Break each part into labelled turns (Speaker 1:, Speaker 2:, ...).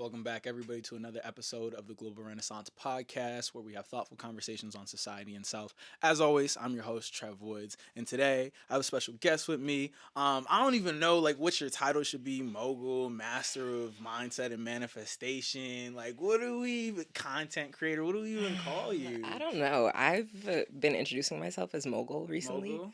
Speaker 1: Welcome back, everybody, to another episode of the Global Renaissance Podcast, where we have thoughtful conversations on society and self. As always, I'm your host, Trev Woods, and today I have a special guest with me. I don't even know what your title should be: mogul, master of mindset and manifestation. What do we even content creator? What do we even call you?
Speaker 2: I don't know. I've been introducing myself as mogul recently.
Speaker 1: Mogul.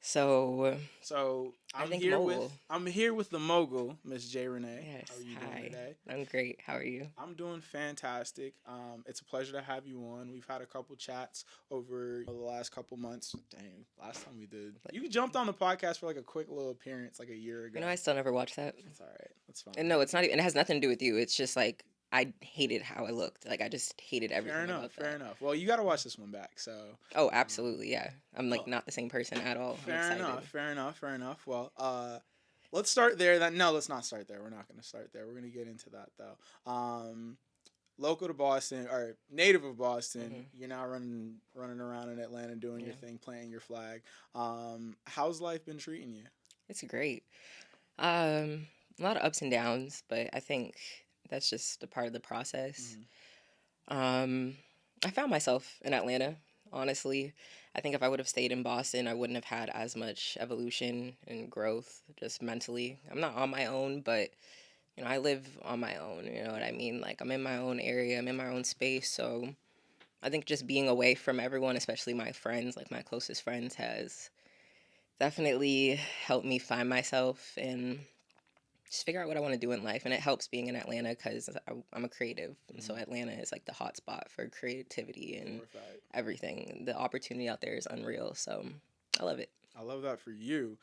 Speaker 2: So
Speaker 1: So
Speaker 2: I
Speaker 1: I'm
Speaker 2: think
Speaker 1: here with
Speaker 2: mogul.
Speaker 1: the mogul, Miss René. How are
Speaker 2: Yes.
Speaker 1: you doing
Speaker 2: Hi.
Speaker 1: today?
Speaker 2: I'm great. How are you?
Speaker 1: I'm doing fantastic. It's a pleasure to have you on. We've had a couple chats over the last couple months. Dang, last time we did. You jumped on the podcast for a quick little appearance a year ago.
Speaker 2: I still never watched that.
Speaker 1: That's all right. That's fine.
Speaker 2: And no, it's not even. It has nothing to do with you. It's just I hated how I looked. I just hated everything
Speaker 1: Fair enough.
Speaker 2: about
Speaker 1: Fair
Speaker 2: that.
Speaker 1: enough. Well, you got to watch this one back. So.
Speaker 2: Oh, absolutely. Yeah. I'm
Speaker 1: Oh,
Speaker 2: not the same person at all. I'm
Speaker 1: fair
Speaker 2: excited.
Speaker 1: enough. Fair enough. Fair enough. Well, let's start there. No, let's not start there. We're not going to start there. We're going to get into that though. Local to Boston or native of Boston, you're now running around in Atlanta doing your thing, planting your flag. How's life been treating you?
Speaker 2: It's great. A lot of ups and downs, but I think that's just a part of the process. I found myself in Atlanta, honestly. I think if I would have stayed in Boston, I wouldn't have had as much evolution and growth just mentally. I'm not on my own, but I live on my own, you know what I mean? I'm in my own area, I'm in my own space, so I think just being away from everyone, especially my friends, my closest friends, has definitely helped me find myself and just figure out what I want to do in life. And it helps being in Atlanta because I'm a creative. And so Atlanta is the hot spot for creativity and everything. The opportunity out there is unreal. So I love it.
Speaker 1: I love that for you.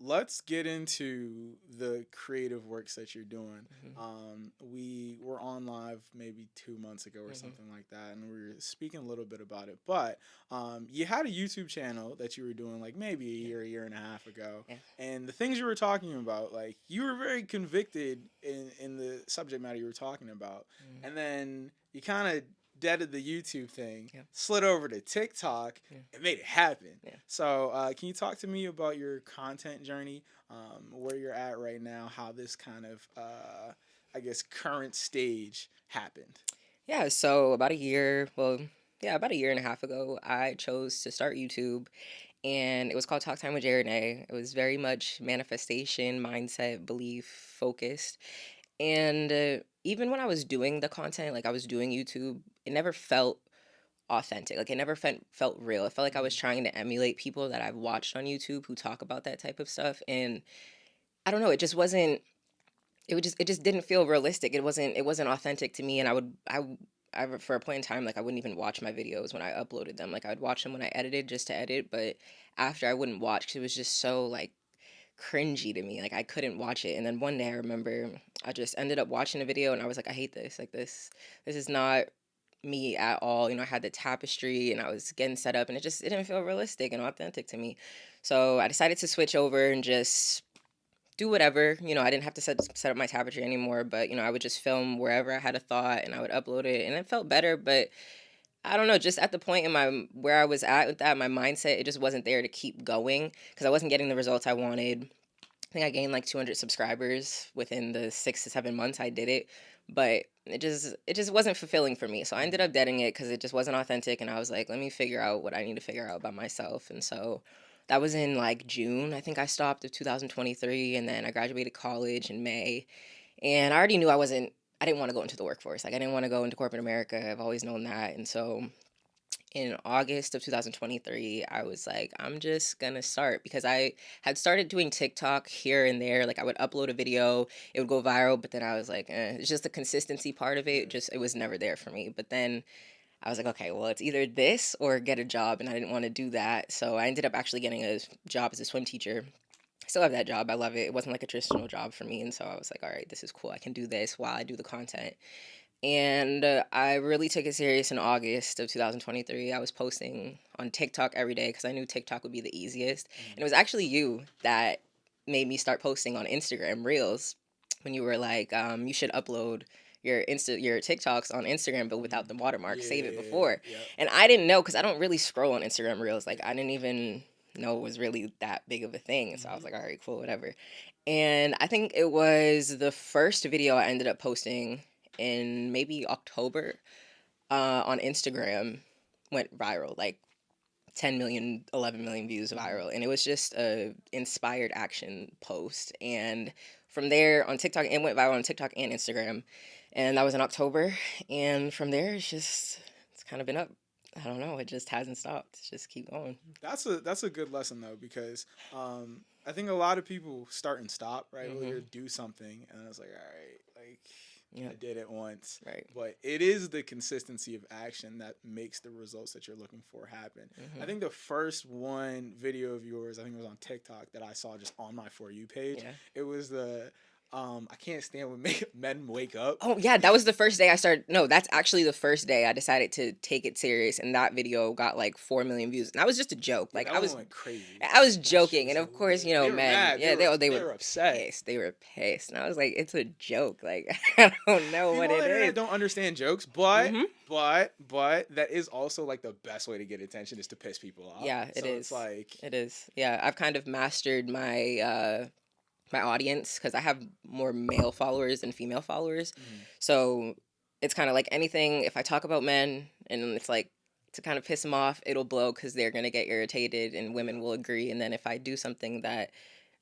Speaker 1: Let's get into the creative works that you're doing. We were on live maybe 2 months ago or something like that, and we were speaking a little bit about it. But you had a YouTube channel that you were doing maybe a year and a half ago, and the things you were talking about, you were very convicted in the subject matter you were talking about, and then you kind of deaded the YouTube thing, slid over to TikTok, and made it happen. So, can you talk to me about your content journey, where you're at right now, how this kind of, current stage happened?
Speaker 2: Yeah, so about a year and a half ago, I chose to start YouTube, and it was called Talk Time with René. It was very much manifestation, mindset, belief focused. And even when I was doing the content, I was doing YouTube, it never felt authentic. It never felt real. It felt like I was trying to emulate people that I've watched on YouTube who talk about that type of stuff. And I don't know, it just wasn't. It just didn't feel realistic. It wasn't authentic to me. And I for a point in time, I wouldn't even watch my videos when I uploaded them. I'd watch them when I edited just to edit, but after I wouldn't watch because it was just so cringy to me. I couldn't watch it. And then one day I remember I just ended up watching a video and I was like, I hate this. This is not me at all. I had the tapestry and I was getting set up and it didn't feel realistic and authentic to me. So I decided to switch over and just do whatever. I didn't have to set up my tapestry anymore, but I would just film wherever I had a thought and I would upload it and it felt better, but I don't know, just at the point in where I was at with that, my mindset, it just wasn't there to keep going because I wasn't getting the results I wanted. I think I gained 200 subscribers within the 6 to 7 months I did it, but it just wasn't fulfilling for me. So I ended up deading it because it just wasn't authentic, and I was like, let me figure out what I need to figure out about myself. And so that was in June. I think I stopped of 2023, and then I graduated college in May, and I already knew I didn't want to go into the workforce. I didn't want to go into corporate America. I've always known that, and so in August of 2023, I was like, I'm just gonna start because I had started doing TikTok here and there. I would upload a video, it would go viral, but then I was like, it's just the consistency part of it. It was never there for me. But then I was like, okay, well, it's either this or get a job, and I didn't want to do that. So I ended up actually getting a job as a swim teacher. I still have that job. I love it. It wasn't a traditional job for me. And so I was like, all right, this is cool. I can do this while I do the content. And I really took it serious in August of 2023. I was posting on TikTok every day because I knew TikTok would be the easiest. And it was actually you that made me start posting on Instagram Reels when you were like, you should upload your TikToks on Instagram, but without the watermark, save it before.
Speaker 1: Yep.
Speaker 2: And I didn't know because I don't really scroll on Instagram Reels. I didn't even know it was really that big of a thing. So I was
Speaker 1: Mm-hmm.
Speaker 2: like, all right, cool, whatever. And I think it was the first video I ended up posting in maybe October on Instagram, went viral, like 10 million, 11 million views
Speaker 1: Mm-hmm.
Speaker 2: viral. And it was just a inspired action post. And from there on TikTok, it went viral on TikTok and Instagram. And that was in October. And from there, it's kind of been up. I don't know. It just hasn't stopped. It's just keep going.
Speaker 1: That's a good lesson though, because I think a lot of people start and stop, right? Well, you
Speaker 2: Mm-hmm.
Speaker 1: do something and it's like, all right, like I
Speaker 2: Yep.
Speaker 1: did it once,
Speaker 2: Right.
Speaker 1: but it is the consistency of action that makes the results that you're looking for happen. I
Speaker 2: Mm-hmm.
Speaker 1: think the first one video of yours, I think it was on TikTok, that I saw just on my For You page.
Speaker 2: Yeah.
Speaker 1: It was the I can't stand when men wake up.
Speaker 2: Oh yeah, that was the first day I started. No, that's actually the first day I decided to take it serious, and that video got like 4 million views. And that was just a joke.
Speaker 1: Yeah,
Speaker 2: Like
Speaker 1: that one went crazy.
Speaker 2: I was
Speaker 1: That shit
Speaker 2: joking,
Speaker 1: was
Speaker 2: and of course,
Speaker 1: hilarious.
Speaker 2: you know,
Speaker 1: They were
Speaker 2: men,
Speaker 1: mad.
Speaker 2: yeah, they
Speaker 1: They
Speaker 2: were
Speaker 1: were upset.
Speaker 2: pissed. They were pissed, and I was like, it's a joke. Like I don't know what
Speaker 1: People on
Speaker 2: it
Speaker 1: the internet
Speaker 2: is.
Speaker 1: don't understand jokes, but
Speaker 2: Mm-hmm.
Speaker 1: that is also like the best way to get attention is to piss people off.
Speaker 2: Yeah, it
Speaker 1: So it's
Speaker 2: is.
Speaker 1: like,
Speaker 2: It is. Yeah, I've kind of mastered my audience because I have more male followers than female followers.
Speaker 1: mhm.
Speaker 2: So it's kind of like anything. If I talk about men and it's like to kind of piss them off, it'll blow because they're gonna get irritated and
Speaker 1: Yeah,
Speaker 2: women will agree. And then if I do something that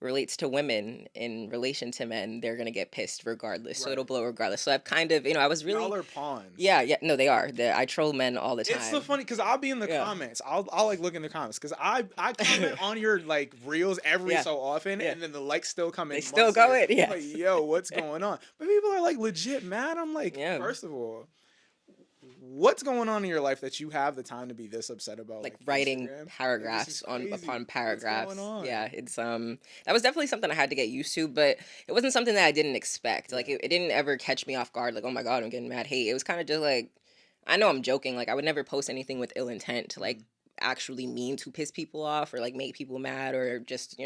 Speaker 2: relates to women in relation to men, they're gonna get pissed regardless. So
Speaker 1: right.
Speaker 2: it'll blow regardless. So I've kind of, I was
Speaker 1: Y'all
Speaker 2: really,
Speaker 1: are pawns.
Speaker 2: yeah, yeah, no, they are. I troll men all the
Speaker 1: It's so
Speaker 2: time.
Speaker 1: funny because I'll be in the
Speaker 2: Yeah,
Speaker 1: comments. I'll like look in the comments because I comment on your like reels every
Speaker 2: yeah,
Speaker 1: so often,
Speaker 2: yeah.
Speaker 1: and then the likes still come
Speaker 2: They
Speaker 1: in
Speaker 2: still
Speaker 1: months
Speaker 2: go
Speaker 1: later.
Speaker 2: it.
Speaker 1: I'm
Speaker 2: Yeah,
Speaker 1: like, yo, what's going on? But people are like legit mad. I'm like,
Speaker 2: yeah.
Speaker 1: first of all, what's going on in your life that you have the time to be this upset about
Speaker 2: Like
Speaker 1: like
Speaker 2: writing
Speaker 1: Instagram? Like this is
Speaker 2: paragraphs on
Speaker 1: crazy.
Speaker 2: upon
Speaker 1: What's going
Speaker 2: paragraphs.
Speaker 1: on?
Speaker 2: Yeah, it's that was definitely something I had to get used to, but it wasn't something that I didn't expect.
Speaker 1: Yeah.
Speaker 2: Like it didn't ever catch me off guard. Like, oh my god, I'm getting mad hate. It was kind of just like, I know I'm joking. Like I would never post anything with ill intent to like
Speaker 1: Mhm.
Speaker 2: actually mean to piss people off or like make people mad or just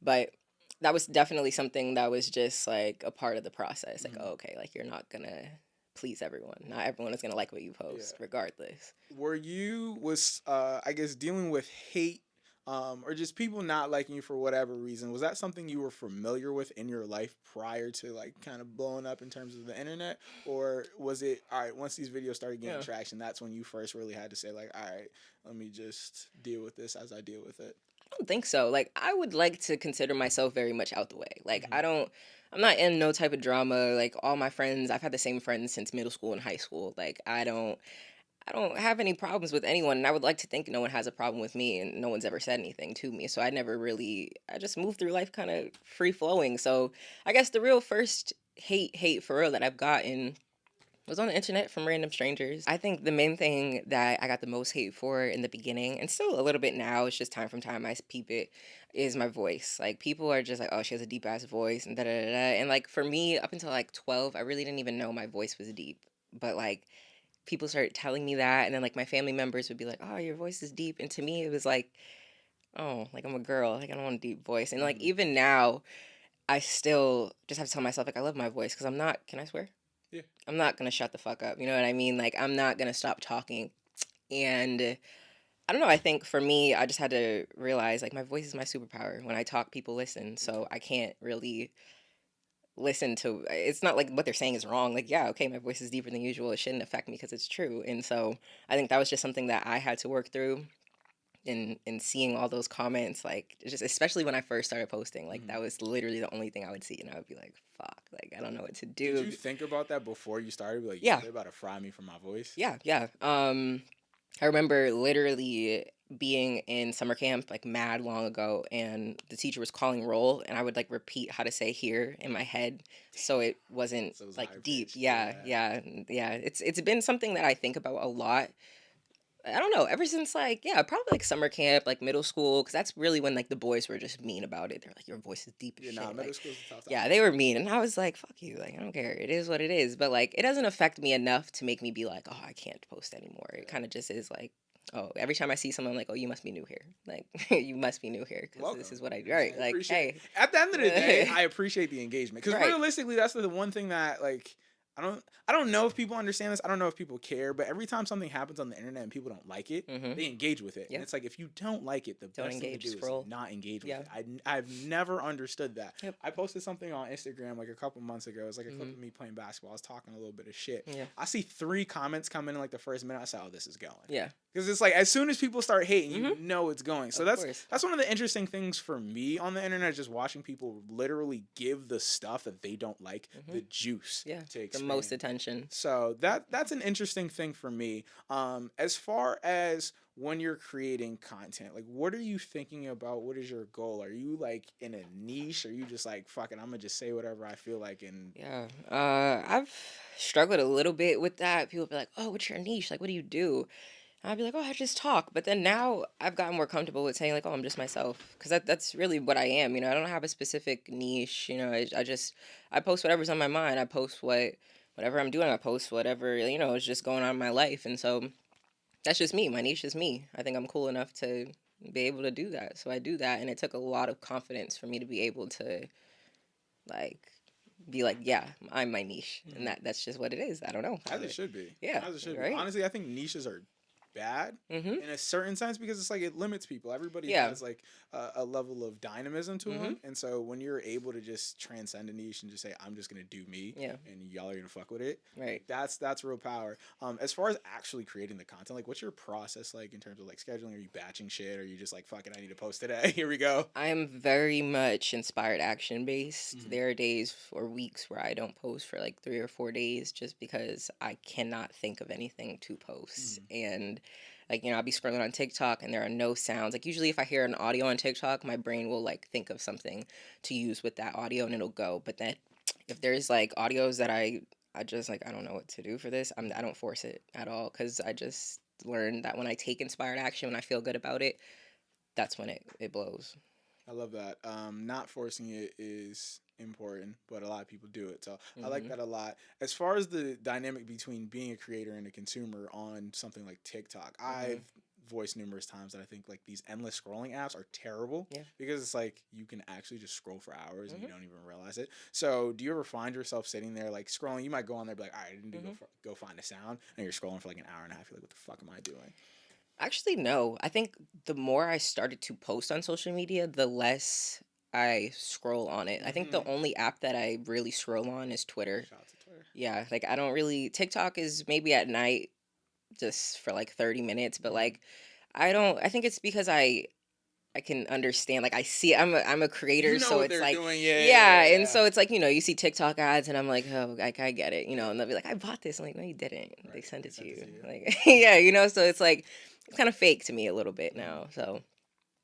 Speaker 2: but that was definitely something that was just like a part of the process. Like,
Speaker 1: Mhm.
Speaker 2: oh, okay, like you're not gonna please everyone. Not everyone is gonna like what you
Speaker 1: Yeah.
Speaker 2: post, regardless.
Speaker 1: Were you was I guess dealing with hate or just people not liking you for whatever reason? Was that something you were familiar with in your life prior to like kind of blowing up in terms of the internet, or was it all right once these videos started getting
Speaker 2: Yeah.
Speaker 1: traction? That's when you first really had to say like, all right, let me just deal with this as I deal with it.
Speaker 2: I don't think so. Like I would like to consider myself very much out the way. Like
Speaker 1: Hmm.
Speaker 2: I'm not in no type of drama. Like all my friends, I've had the same friends since middle school and high school. Like I don't have any problems with anyone, and I would like to think no one has a problem with me and no one's ever said anything to me. So I just moved through life kind of free flowing. So I guess the real first hate for real that I've gotten was on the internet from random strangers. I think the main thing that I got the most hate for in the beginning, and still a little bit now, it's just time from time I peep it, is my voice. Like people are just like, oh, she has a deep ass voice and da da da da. And like for me, up until like 12, I really didn't even know my voice was deep. But like people started telling me that, and then like my family members would be like, oh, your voice is deep. And to me, it was like, oh, like I'm a girl, like I don't want a deep voice. And like
Speaker 1: Hmm.
Speaker 2: even now, I still just have to tell myself like I love my voice because I'm not. Can I swear?
Speaker 1: Yeah.
Speaker 2: I'm not gonna shut the fuck up. You know what I mean? Like I'm not gonna stop talking. And I don't know. I think for me, I just had to realize like my voice is my superpower. When I talk, people listen. So I can't really listen to. It's not like what they're saying is wrong. Like yeah, okay, my voice is deeper than usual. It shouldn't affect me because it's true. And so I think that was just something that I had to work through. In seeing all those comments, like just especially when I first started posting, like
Speaker 1: Hmm.
Speaker 2: that was literally the only thing I would see, and I would be like, "Fuck!" Like I don't know what to
Speaker 1: Did
Speaker 2: do.
Speaker 1: you think about that before you started? Be like, yo,
Speaker 2: Yeah,
Speaker 1: they're about to fry me for my voice.
Speaker 2: yeah, yeah. I remember literally being in summer camp like mad long ago, and the teacher was calling roll, and I would like repeat how to say here in my head, so it wasn't
Speaker 1: So it was higher
Speaker 2: like deep.
Speaker 1: pitched.
Speaker 2: Yeah,
Speaker 1: Yeah.
Speaker 2: yeah, yeah. It's been something that I think about a lot. I don't know, ever since like yeah, probably like summer camp, like middle school, because that's really when like the boys were just mean about it. They're like, your voice is deep as
Speaker 1: Yeah. Nah,
Speaker 2: shit.
Speaker 1: middle
Speaker 2: Like,
Speaker 1: school's a tough
Speaker 2: yeah,
Speaker 1: time.
Speaker 2: they were mean, and I was like, fuck you. Like, I don't care. It is what it is. But like, it doesn't affect me enough to make me be like, oh, I can't post anymore. It
Speaker 1: Yeah.
Speaker 2: kind of just is like, oh, every time I see someone, I'm like, oh, you must be new here. Like, you must be new here because this
Speaker 1: Welcome.
Speaker 2: is what I
Speaker 1: You
Speaker 2: do.
Speaker 1: know what I'm saying?
Speaker 2: Right?
Speaker 1: I
Speaker 2: Like,
Speaker 1: appreciate.
Speaker 2: hey,
Speaker 1: At the end of the day, I appreciate the engagement because
Speaker 2: right?
Speaker 1: realistically, that's the one thing that like I don't know if people understand this. I don't know if people care, but every time something happens on the internet and people don't like it,
Speaker 2: Mm-hmm.
Speaker 1: they engage with it.
Speaker 2: Yeah.
Speaker 1: And it's like if you don't like it, the
Speaker 2: Don't
Speaker 1: best thing to
Speaker 2: engage.
Speaker 1: do is
Speaker 2: Scroll.
Speaker 1: not engage with
Speaker 2: Yeah.
Speaker 1: it. I've never understood that.
Speaker 2: Yep.
Speaker 1: I posted something on Instagram like a couple months ago. It was like a clip
Speaker 2: Mm-hmm.
Speaker 1: of me playing basketball. I was talking a little bit of shit.
Speaker 2: Yeah.
Speaker 1: I see 3 comments come in like the first minute. I said, "Oh, this is going."
Speaker 2: Yeah.
Speaker 1: Because it's like as soon as people start hating, you
Speaker 2: Mm-hmm.
Speaker 1: know it's going. So
Speaker 2: Of course.
Speaker 1: that's one of the interesting things for me on the internet, just watching people literally give the stuff that they don't like
Speaker 2: Mm-hmm.
Speaker 1: the juice
Speaker 2: Yeah.
Speaker 1: to
Speaker 2: The
Speaker 1: expand.
Speaker 2: most attention.
Speaker 1: So that's an interesting thing for me. As far as when you're creating content, like what are you thinking about? What is your goal? Are you like in a niche? Or are you just like fuck it, I'm gonna just say whatever I feel like and
Speaker 2: Yeah. I've struggled a little bit with that. People be like, "Oh, what's your niche? Like, what do you do?" And I'd be like, "Oh, I just talk." But then now I've gotten more comfortable with saying like, "Oh, I'm just myself," because that's really what I am. I don't have a specific niche. I post whatever's on my mind. I post whatever I'm doing. I post whatever is just going on in my life, and so that's just me. My niche is me. I think I'm cool enough to be able to do that. So I do that, and it took a lot of confidence for me to be able to like be like, yeah, I'm my niche, and that's just what it is. I don't know.
Speaker 1: as it should be.
Speaker 2: Yeah,
Speaker 1: As it should be.
Speaker 2: right.
Speaker 1: Honestly, I think niches are bad
Speaker 2: Mhm.
Speaker 1: in a certain sense because it's like it limits people. Everybody
Speaker 2: Yeah.
Speaker 1: has like a level of dynamism to
Speaker 2: Mhm.
Speaker 1: them, and so when you're able to just transcend a niche and just say I'm just gonna do me,
Speaker 2: Yeah.
Speaker 1: and y'all are gonna fuck with it,
Speaker 2: Right.
Speaker 1: that's real power. As far as actually creating the content, like what's your process like in terms of like scheduling? Are you batching shit? Or are you just like fuck it, I need to post today? Here we go.
Speaker 2: I am very much inspired action based.
Speaker 1: Mhm.
Speaker 2: There are days or weeks where I don't post for like 3 or 4 days just because I cannot think of anything to post. And like, I'll be scrolling on TikTok and there are no sounds. Like usually if I hear an audio on TikTok, my brain will like think of something to use with that audio and it'll go. But then if there's like audios that I just like I don't know what to do for this, I don't force it at all cuz I just learned that when I take inspired action, when I feel good about it, that's when it blows.
Speaker 1: I love that. Not forcing it is important, but a lot of people do it. So I like
Speaker 2: Mhm.
Speaker 1: that a lot. As far as the dynamic between being a creator and a consumer on something like TikTok, I've voiced numerous times that I think like these endless scrolling apps are terrible
Speaker 2: Yeah.
Speaker 1: because it's like you can actually just scroll for hours and you
Speaker 2: Mhm.
Speaker 1: don't even realize it. So do you ever find yourself sitting there like scrolling? You might go on there and be like, all right, I need to go find a sound, and you're scrolling for like an hour and a half. You're like, what the fuck am I doing?
Speaker 2: Actually, no. I think the more I started to post on social media, the less I scroll on it. I think the only app that I really scroll on is Twitter.
Speaker 1: Shout out to Twitter.
Speaker 2: Yeah, like I don't really TikTok is maybe at night just for like 30 minutes, but like I think it's because I can understand like I see I'm a
Speaker 1: You
Speaker 2: creator,
Speaker 1: know
Speaker 2: so
Speaker 1: what
Speaker 2: it's
Speaker 1: they're
Speaker 2: like
Speaker 1: doing, yeah, yeah,
Speaker 2: yeah,
Speaker 1: yeah,
Speaker 2: and
Speaker 1: yeah.
Speaker 2: so it's like, you see TikTok ads and I'm like, "Oh, I get it." And they'll be like, "I bought this." I'm like, "No, you didn't. They
Speaker 1: Right,
Speaker 2: sent
Speaker 1: they
Speaker 2: it to
Speaker 1: sent it
Speaker 2: you."
Speaker 1: to you.
Speaker 2: Like yeah, so it's like it's kind of fake to me a little bit
Speaker 1: Mhm.
Speaker 2: now. So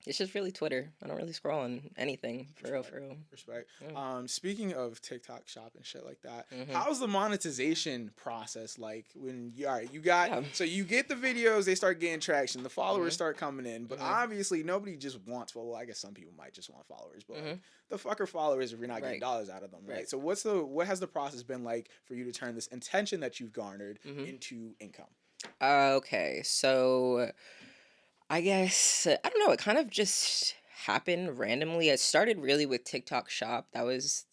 Speaker 2: it's just really Twitter. I don't really scroll on anything for real,
Speaker 1: Respect.
Speaker 2: for real.
Speaker 1: Respect.
Speaker 2: Yeah.
Speaker 1: Speaking of TikTok shop and shit like that,
Speaker 2: Mhm.
Speaker 1: how's the monetization process like when you all right, you got
Speaker 2: Yeah.
Speaker 1: so you get the videos, they start getting traction, the followers
Speaker 2: Mhm.
Speaker 1: start coming in, but
Speaker 2: Mhm.
Speaker 1: obviously nobody just wants well, I guess some people might just want followers, but like
Speaker 2: Mhm.
Speaker 1: the fucker followers if you're not getting
Speaker 2: Right.
Speaker 1: dollars out of them, right?
Speaker 2: Right.
Speaker 1: So what has the process been like for you to turn this intention that you've garnered
Speaker 2: Mhm.
Speaker 1: into income?
Speaker 2: Okay, so I guess I don't know. It kind of just happened randomly. It started really with TikTok Shop. That was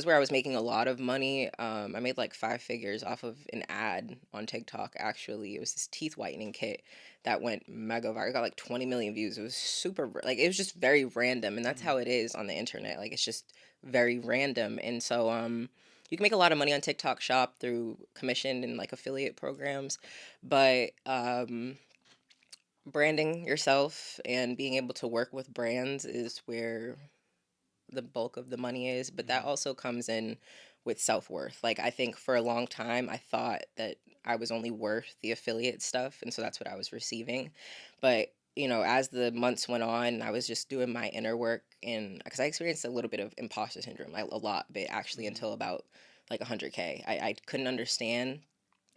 Speaker 2: where I was making a lot of money. I made like 5 figures off of an ad on TikTok. Actually, it was this teeth whitening kit that went mega viral. It got like 20 million views. It was like it was just very random, and that's
Speaker 1: Mhm.
Speaker 2: how it is on the internet. Like it's just very random, and so you can make a lot of money on TikTok Shop through commission and like affiliate programs, but branding yourself and being able to work with brands is where the bulk of the money is, but that
Speaker 1: Mhm.
Speaker 2: also comes in with self-worth. Like I think for a long time I thought that I was only worth the affiliate stuff, and so that's what I was receiving. But as the months went on, I was just doing my inner work, and because I experienced a little bit of imposter syndrome, like a lot, but actually
Speaker 1: Mhm.
Speaker 2: until about like 100K, I couldn't understand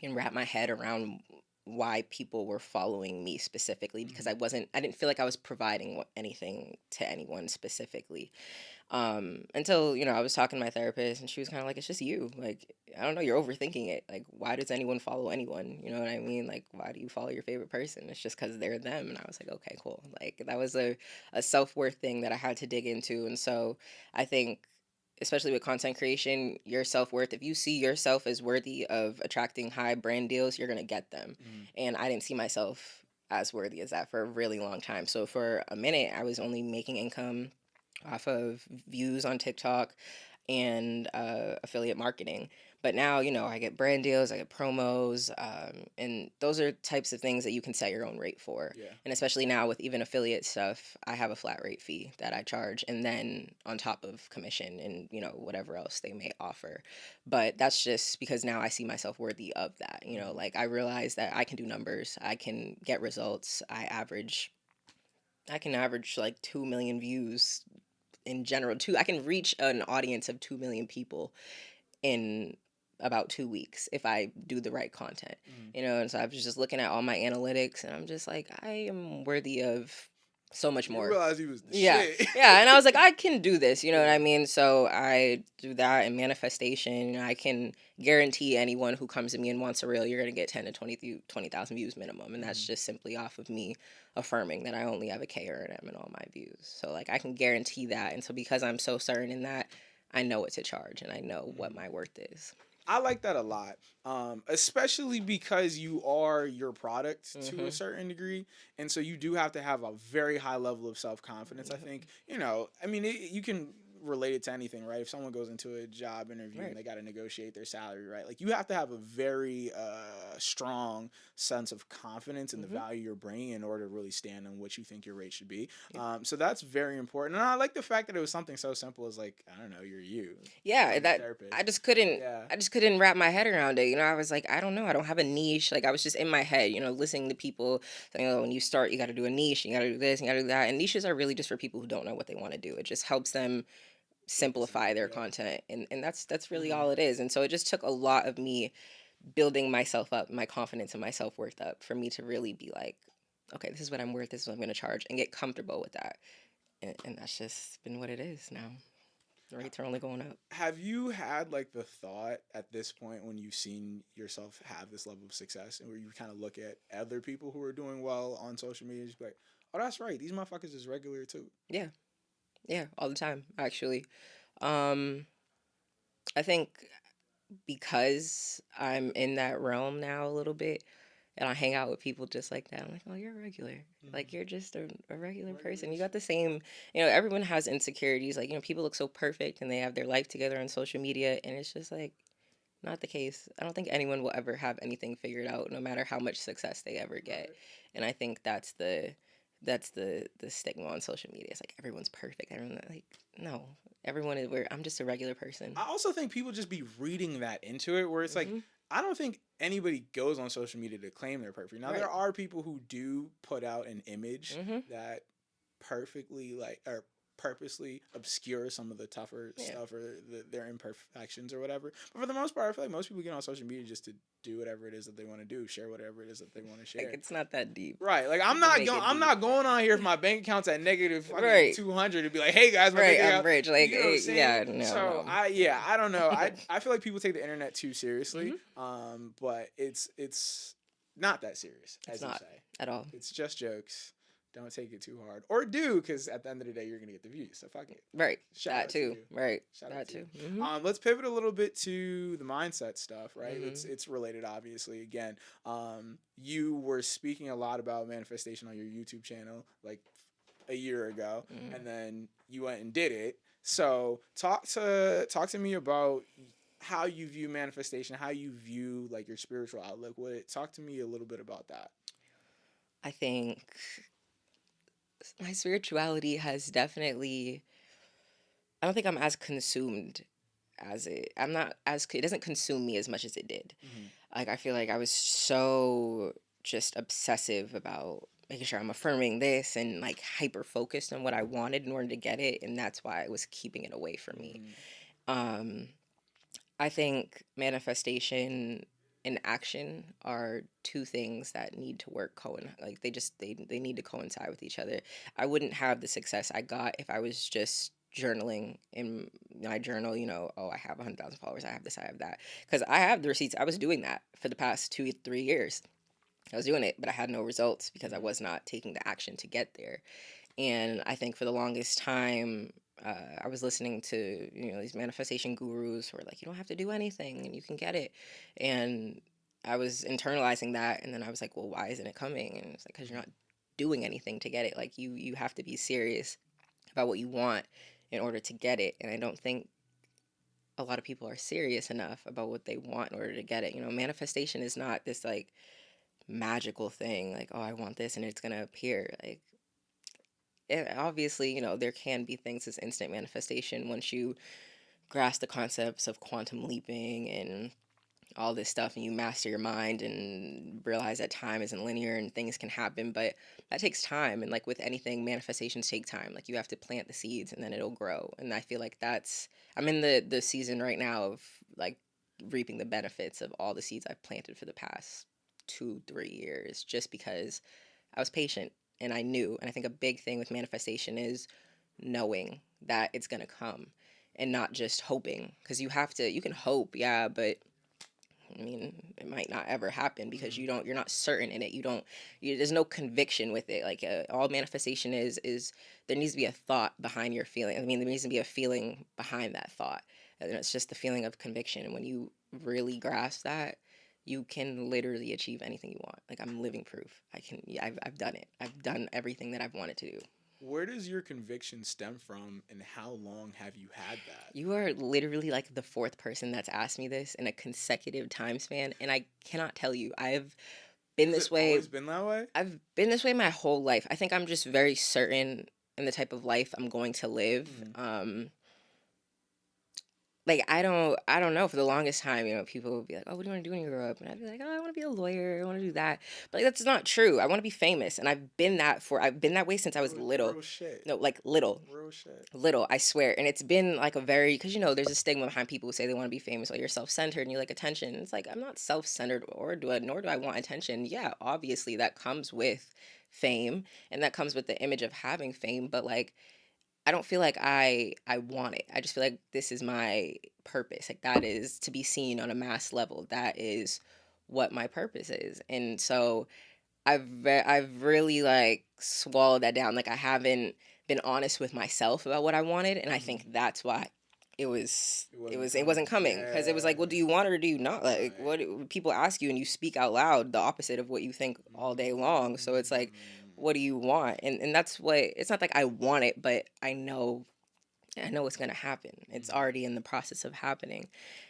Speaker 2: and wrap my head around why people were following me specifically, because
Speaker 1: Mhm.
Speaker 2: I didn't feel like I was providing anything to anyone specifically, until I was talking to my therapist and she was kind of like, it's just you, like I don't know, you're overthinking it. Like why does anyone follow anyone? You know what I mean? Like why do you follow your favorite person? It's just because they're them. And I was like, okay, cool. Like that was a self-worth thing that I had to dig into. And so I think especially with content creation, your self-worth, if you see yourself as worthy of attracting high brand deals, you're going to get them. And I didn't see myself as worthy as that for a really long time. So for a minute, I was only making income off of views on TikTok and affiliate marketing. But now, I get brand deals, I get promos, and those are types of things that you can set your own rate for.
Speaker 1: Yeah.
Speaker 2: And especially now with even affiliate stuff, I have a flat rate fee that I charge, and then on top of commission and whatever else they may offer. But that's just because now I see myself worthy of that. Like I realize that I can do numbers, I can get results. I can average like 2 million views in general. I can reach an audience of 2 million people in about 2 weeks if I do the right content. And so I was just looking at all my analytics, and I'm just like, I am worthy of so much
Speaker 1: You
Speaker 2: more.
Speaker 1: realize he was the
Speaker 2: Yeah,
Speaker 1: shit.
Speaker 2: yeah, and I was like, I can do this. You know what I mean? So I do that and manifestation. I can guarantee anyone who comes to me and wants a reel, you're gonna get 10 to 20,000 views minimum, and that's just simply off of me affirming that I only have a K or an M in all my views. So like I can guarantee that, and so because I'm so certain in that, I know what to charge and I know what my worth is.
Speaker 1: I like that a lot, especially because you are your product to a certain degree, and so you do have to have a very high level of self confidence. I think I mean, you can relate it to anything, right? If someone goes into a job interview and they got to negotiate their salary, right? Like you have to have a very strong sense of confidence in the value you're bringing in order to really stand on what you think your rate should be. So that's very important, and I like the fact that it was something so simple as like, I don't know, you're you.
Speaker 2: Yeah,
Speaker 1: I'm a
Speaker 2: that
Speaker 1: therapist.
Speaker 2: I just couldn't.
Speaker 1: Yeah.
Speaker 2: I just couldn't wrap my head around it. I was like, I don't know. I don't have a niche. Like I was just in my head, listening to people saying, "Oh, when you start, you got to do a niche. You got to do this. You got to do that." And niches are really just for people who don't know what they want to do. It just helps them simplify their content, and that's really all it is. And so it just took a lot of me building myself up, my confidence and my self-worth up for me to really be like, okay, this is what I'm worth, this is what I'm going to charge, and get comfortable with that. And that's just been what it is now. The rates are only going up.
Speaker 1: Have you had like the thought at this point when you've seen yourself have this level of success and where you kind of look at other people who are doing well on social media and just be like, oh, that's right, these motherfuckers is regular too?
Speaker 2: Yeah, all the time actually. um I think because I'm in that realm now a little bit, and I hang out with people just like that. I'm like, oh, you're a regular. Like, you're just a regular person. You got the same, everyone has insecurities. Like, people look so perfect and they have their life together on social media. And it's just like, not the case. I don't think anyone will ever have anything figured out, no matter how much success they ever get. And I think that's the stigma on social media. It's like everyone's perfect. Everyone, like, no, everyone is where I'm just a regular person.
Speaker 1: I also think people just be reading that into it where it's like, I don't think anybody goes on social media to claim they're perfect. Now, there are people who do put out an image that perfectly or purposely obscure some of the tougher stuff or their imperfections or whatever. But for the most part, I feel like most people get on social media just to do whatever it is that they want to do, share whatever it is that they want to share.
Speaker 2: Like, it's not that deep,
Speaker 1: right? Like I'm not going on here if my bank account's at negative fucking 200 to be like, hey guys, my bank account,
Speaker 2: I'm rich. Like,
Speaker 1: yeah,
Speaker 2: no.
Speaker 1: So no. I don't know. I feel like people take the internet too seriously. But it's not that serious, as you say,
Speaker 2: at all.
Speaker 1: It's just jokes. Don't take it too hard, or do, because at the end of the day, you're gonna get the views. So fuck it.
Speaker 2: Right. Shout too. Right. That too.
Speaker 1: Let's pivot a little bit to the mindset stuff. Right. It's related, obviously. Again, you were speaking a lot about manifestation on your YouTube channel like a year ago, and then you went and did it. So talk to me about how you view manifestation, how you view like your spiritual outlook. Talk to me a little bit about that.
Speaker 2: I think my spirituality has definitely, I don't think I'm as consumed as I'm not as, it doesn't consume me as much as it did. Like, I feel like I was so just obsessive about making sure I'm affirming this and like hyper focused on what I wanted in order to get it. And that's why it was keeping it away from me. I think manifestation and action are two things that need to work like they need to coincide with each other. I wouldn't have the success I got if I was just journaling in my journal, oh, I have 100,000 followers, I have this, I have that, because I have the receipts. I was doing that for the past 2-3 years. I was doing it, but I had no results because I was not taking the action to get there. And I think for the longest time, I was listening to, these manifestation gurus who are like, you don't have to do anything and you can get it. And I was internalizing that. And then I was like, well, why isn't it coming? And it's like, because you're not doing anything to get it. Like, you have to be serious about what you want in order to get it. And I don't think a lot of people are serious enough about what they want in order to get it. Manifestation is not this like magical thing, like, oh, I want this and it's going to appear. Like, obviously, there can be things as instant manifestation once you grasp the concepts of quantum leaping and all this stuff, and you master your mind and realize that time isn't linear and things can happen. But that takes time, and like with anything, manifestations take time. Like, you have to plant the seeds and then it'll grow. And I feel like I'm in the season right now of like reaping the benefits of all the seeds I've planted for the past 2-3 years, just because I was patient and I knew. And I think a big thing with manifestation is knowing that it's going to come and not just hoping, because you can hope, yeah, but I mean, it might not ever happen because you're not certain in it. There's no conviction with it. Like, all manifestation is there needs to be a thought behind your feeling. I mean, there needs to be a feeling behind that thought. And it's just the feeling of conviction. And when you really grasp that, you can literally achieve anything you want. Like, I'm living proof. Yeah, I've done it. I've done everything that I've wanted to do.
Speaker 1: Where does your conviction stem from, and how long have you had that?
Speaker 2: You are literally like the fourth person that's asked me this in a consecutive time span, and I cannot tell you. I've been
Speaker 1: Has
Speaker 2: this
Speaker 1: it
Speaker 2: way.
Speaker 1: always been that way?
Speaker 2: I've been this way my whole life. I think I'm just very certain in the type of life I'm going to live. Like, I don't know, for the longest time, people would be like, oh, what do you want to do when you grow up? And I'd be like, oh, I want to be a lawyer, I want to do that. But like, that's not true. I want to be famous, and I've been that way since I was little.
Speaker 1: Real shit.
Speaker 2: No, like, little.
Speaker 1: Real shit.
Speaker 2: Little, I swear. And it's been like a very, because there's a stigma behind people who say they want to be famous, or you're self-centered and you like attention. It's like, I'm not self-centered, nor do I want attention. Yeah, obviously that comes with fame, and that comes with the image of having fame, but like, I don't feel like I want it. I just feel like this is my purpose. Like, that is to be seen on a mass level. That is what my purpose is. And so I've really like swallowed that down. Like, I haven't been honest with myself about what I wanted, and I think that's why it wasn't coming, because it was like, well, do you want it or do you not? Like, what people ask you and you speak out loud the opposite of what you think all day long. So it's like, what do you want? And that's what, it's not like I want it, but I know what's gonna happen. It's already in the process of happening,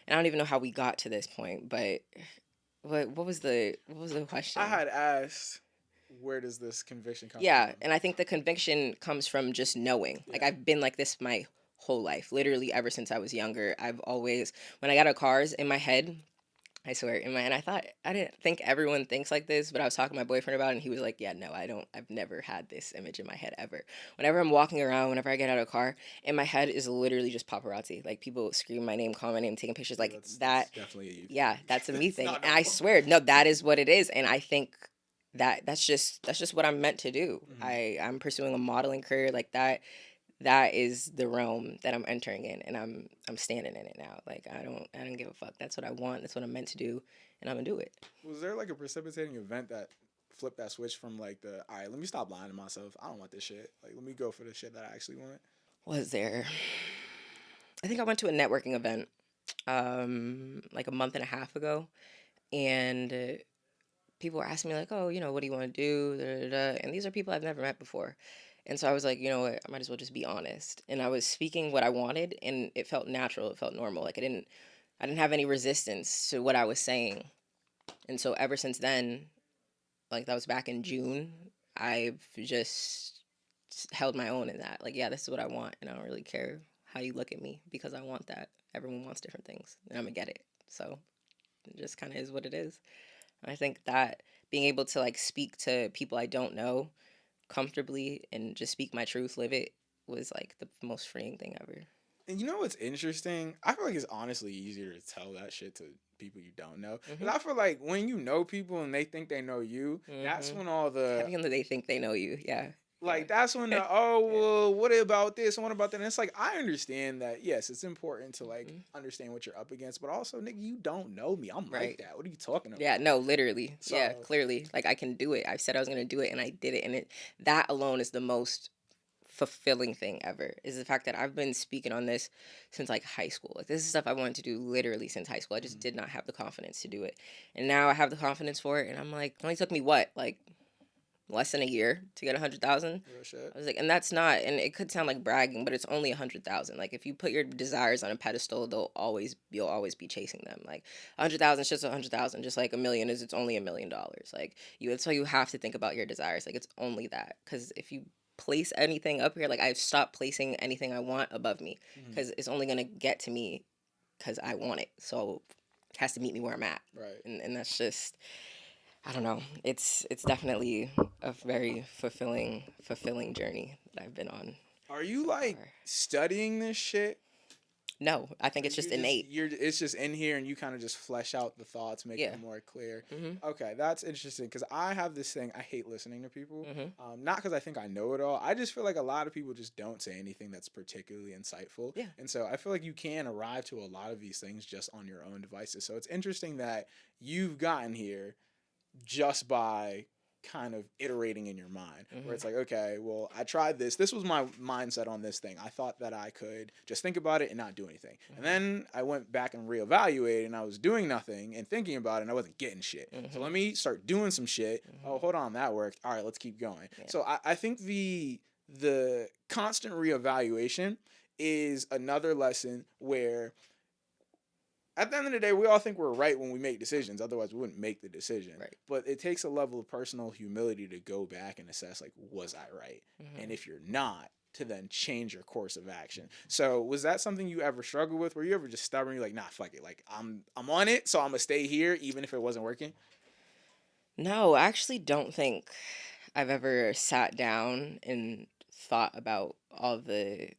Speaker 2: and I don't even know how we got to this point. But what was the question?
Speaker 1: I had asked, where does this conviction come
Speaker 2: Yeah,
Speaker 1: from?
Speaker 2: and I think the conviction comes from just knowing. Like,
Speaker 1: Yeah.
Speaker 2: I've been like this my whole life, literally ever since I was younger. I've always, when I got out of cars, in my head, I swear, and I didn't think everyone thinks like this, but I was talking to my boyfriend about it, and he was like, yeah, no, I've never had this image in my head ever. Whenever I'm walking around, whenever I get out of a car, in my head is literally just paparazzi. Like, people scream my name, call my name, taking pictures, like
Speaker 1: That's
Speaker 2: that.
Speaker 1: definitely a you.
Speaker 2: Yeah, that's a me
Speaker 1: It's
Speaker 2: thing.
Speaker 1: not
Speaker 2: And I
Speaker 1: normal.
Speaker 2: swear, no, that is what it is. And I think that's just what I'm meant to do. I'm pursuing a modeling career like that. That is the realm that I'm entering in, and I'm standing in it now. Like, I don't give a fuck. That's what I want. That's what I'm meant to do, and I'm gonna do it.
Speaker 1: Was there like a precipitating event that flipped that switch from like all right, let me stop lying to myself. I don't want this shit. Like, let me go for the shit that I actually want.
Speaker 2: Was there? I think I went to a networking event, like a month and a half ago, and people were asking me like, oh, what do you want to do? Da, da, da. And these are people I've never met before. And so I was like, you know what, I might as well just be honest. And I was speaking what I wanted, and it felt natural. It felt normal. Like, I didn't have any resistance to what I was saying. And so ever since then, like, that was back in June, I've just held my own in that. Like, yeah, this is what I want, and I don't really care how you look at me, because I want that. Everyone wants different things, and I'm gonna get it. So it just kind of is what it is. And I think that being able to like speak to people I don't know comfortably and just speak my truth, live it, was like the most freeing thing ever.
Speaker 1: And you know what's interesting? I feel like it's honestly easier to tell that shit to people you don't know. Because I feel like when you know people and they think they know you, that's when all the
Speaker 2: Having them, they think they know you. Yeah.
Speaker 1: like that's when the oh well, what about this and what about that? And it's like, I understand that, yes, it's important to like understand what you're up against, but also, nigga, you don't know me. I'm
Speaker 2: Right.
Speaker 1: like that. What are you talking about?
Speaker 2: Yeah, no, literally. Yeah,
Speaker 1: So-
Speaker 2: clearly. Like, I can do it. I said I was gonna do it, and I did it. And that alone is the most fulfilling thing ever is the fact that I've been speaking on this since like high school. Like this is stuff I wanted to do literally since high school. I just did not have the confidence to do it. And now I have the confidence for it, and I'm like, it only took me what? Like less than a year to get 100,000.
Speaker 1: Real shit.
Speaker 2: I was like, and that's not, and it could sound like bragging, but it's only 100,000. Like if you put your desires on a pedestal, you'll always be chasing them. Like 100,000 is just 100,000, just like a million is it's only $1,000,000. Like so you have to think about your desires. Like it's only that, because if you place anything up here, like I've stopped placing anything I want above me, because it's only gonna get to me because I want it. So it has to meet me where I'm at.
Speaker 1: Right.
Speaker 2: And that's just, I don't know. It's definitely a very fulfilling journey that I've been on.
Speaker 1: Are you like studying this shit?
Speaker 2: No, I think it's just innate.
Speaker 1: It's just in here, and you kind of just flesh out the thoughts, make them more clear. Okay, that's interesting, because I have this thing. I hate listening to people. Not because I think I know it all. I just feel like a lot of people just don't say anything that's particularly insightful.
Speaker 2: Yeah.
Speaker 1: And so I feel like you can arrive to a lot of these things just on your own devices. So it's interesting that you've gotten here just by kind of iterating in your mind, where it's like, okay, well, I tried this was my mindset on this thing. I thought that I could just think about it and not do anything, and then I went back and reevaluated, and I was doing nothing and thinking about it, and I wasn't getting shit. So let me start doing some shit. Oh, hold on, that worked. All right, let's keep going. So I think the constant reevaluation is another lesson where at the end of the day, we all think we're right when we make decisions. Otherwise, we wouldn't make the decision.
Speaker 2: Right.
Speaker 1: But it takes a level of personal humility to go back and assess, like, was I right? And if you're not, to then change your course of action. So was that something you ever struggled with? Were you ever just stubborn? You're like, nah, fuck it. Like, I'm on it, so I'm going to stay here even if it wasn't working?
Speaker 2: No, I actually don't think I've ever sat down and thought about all the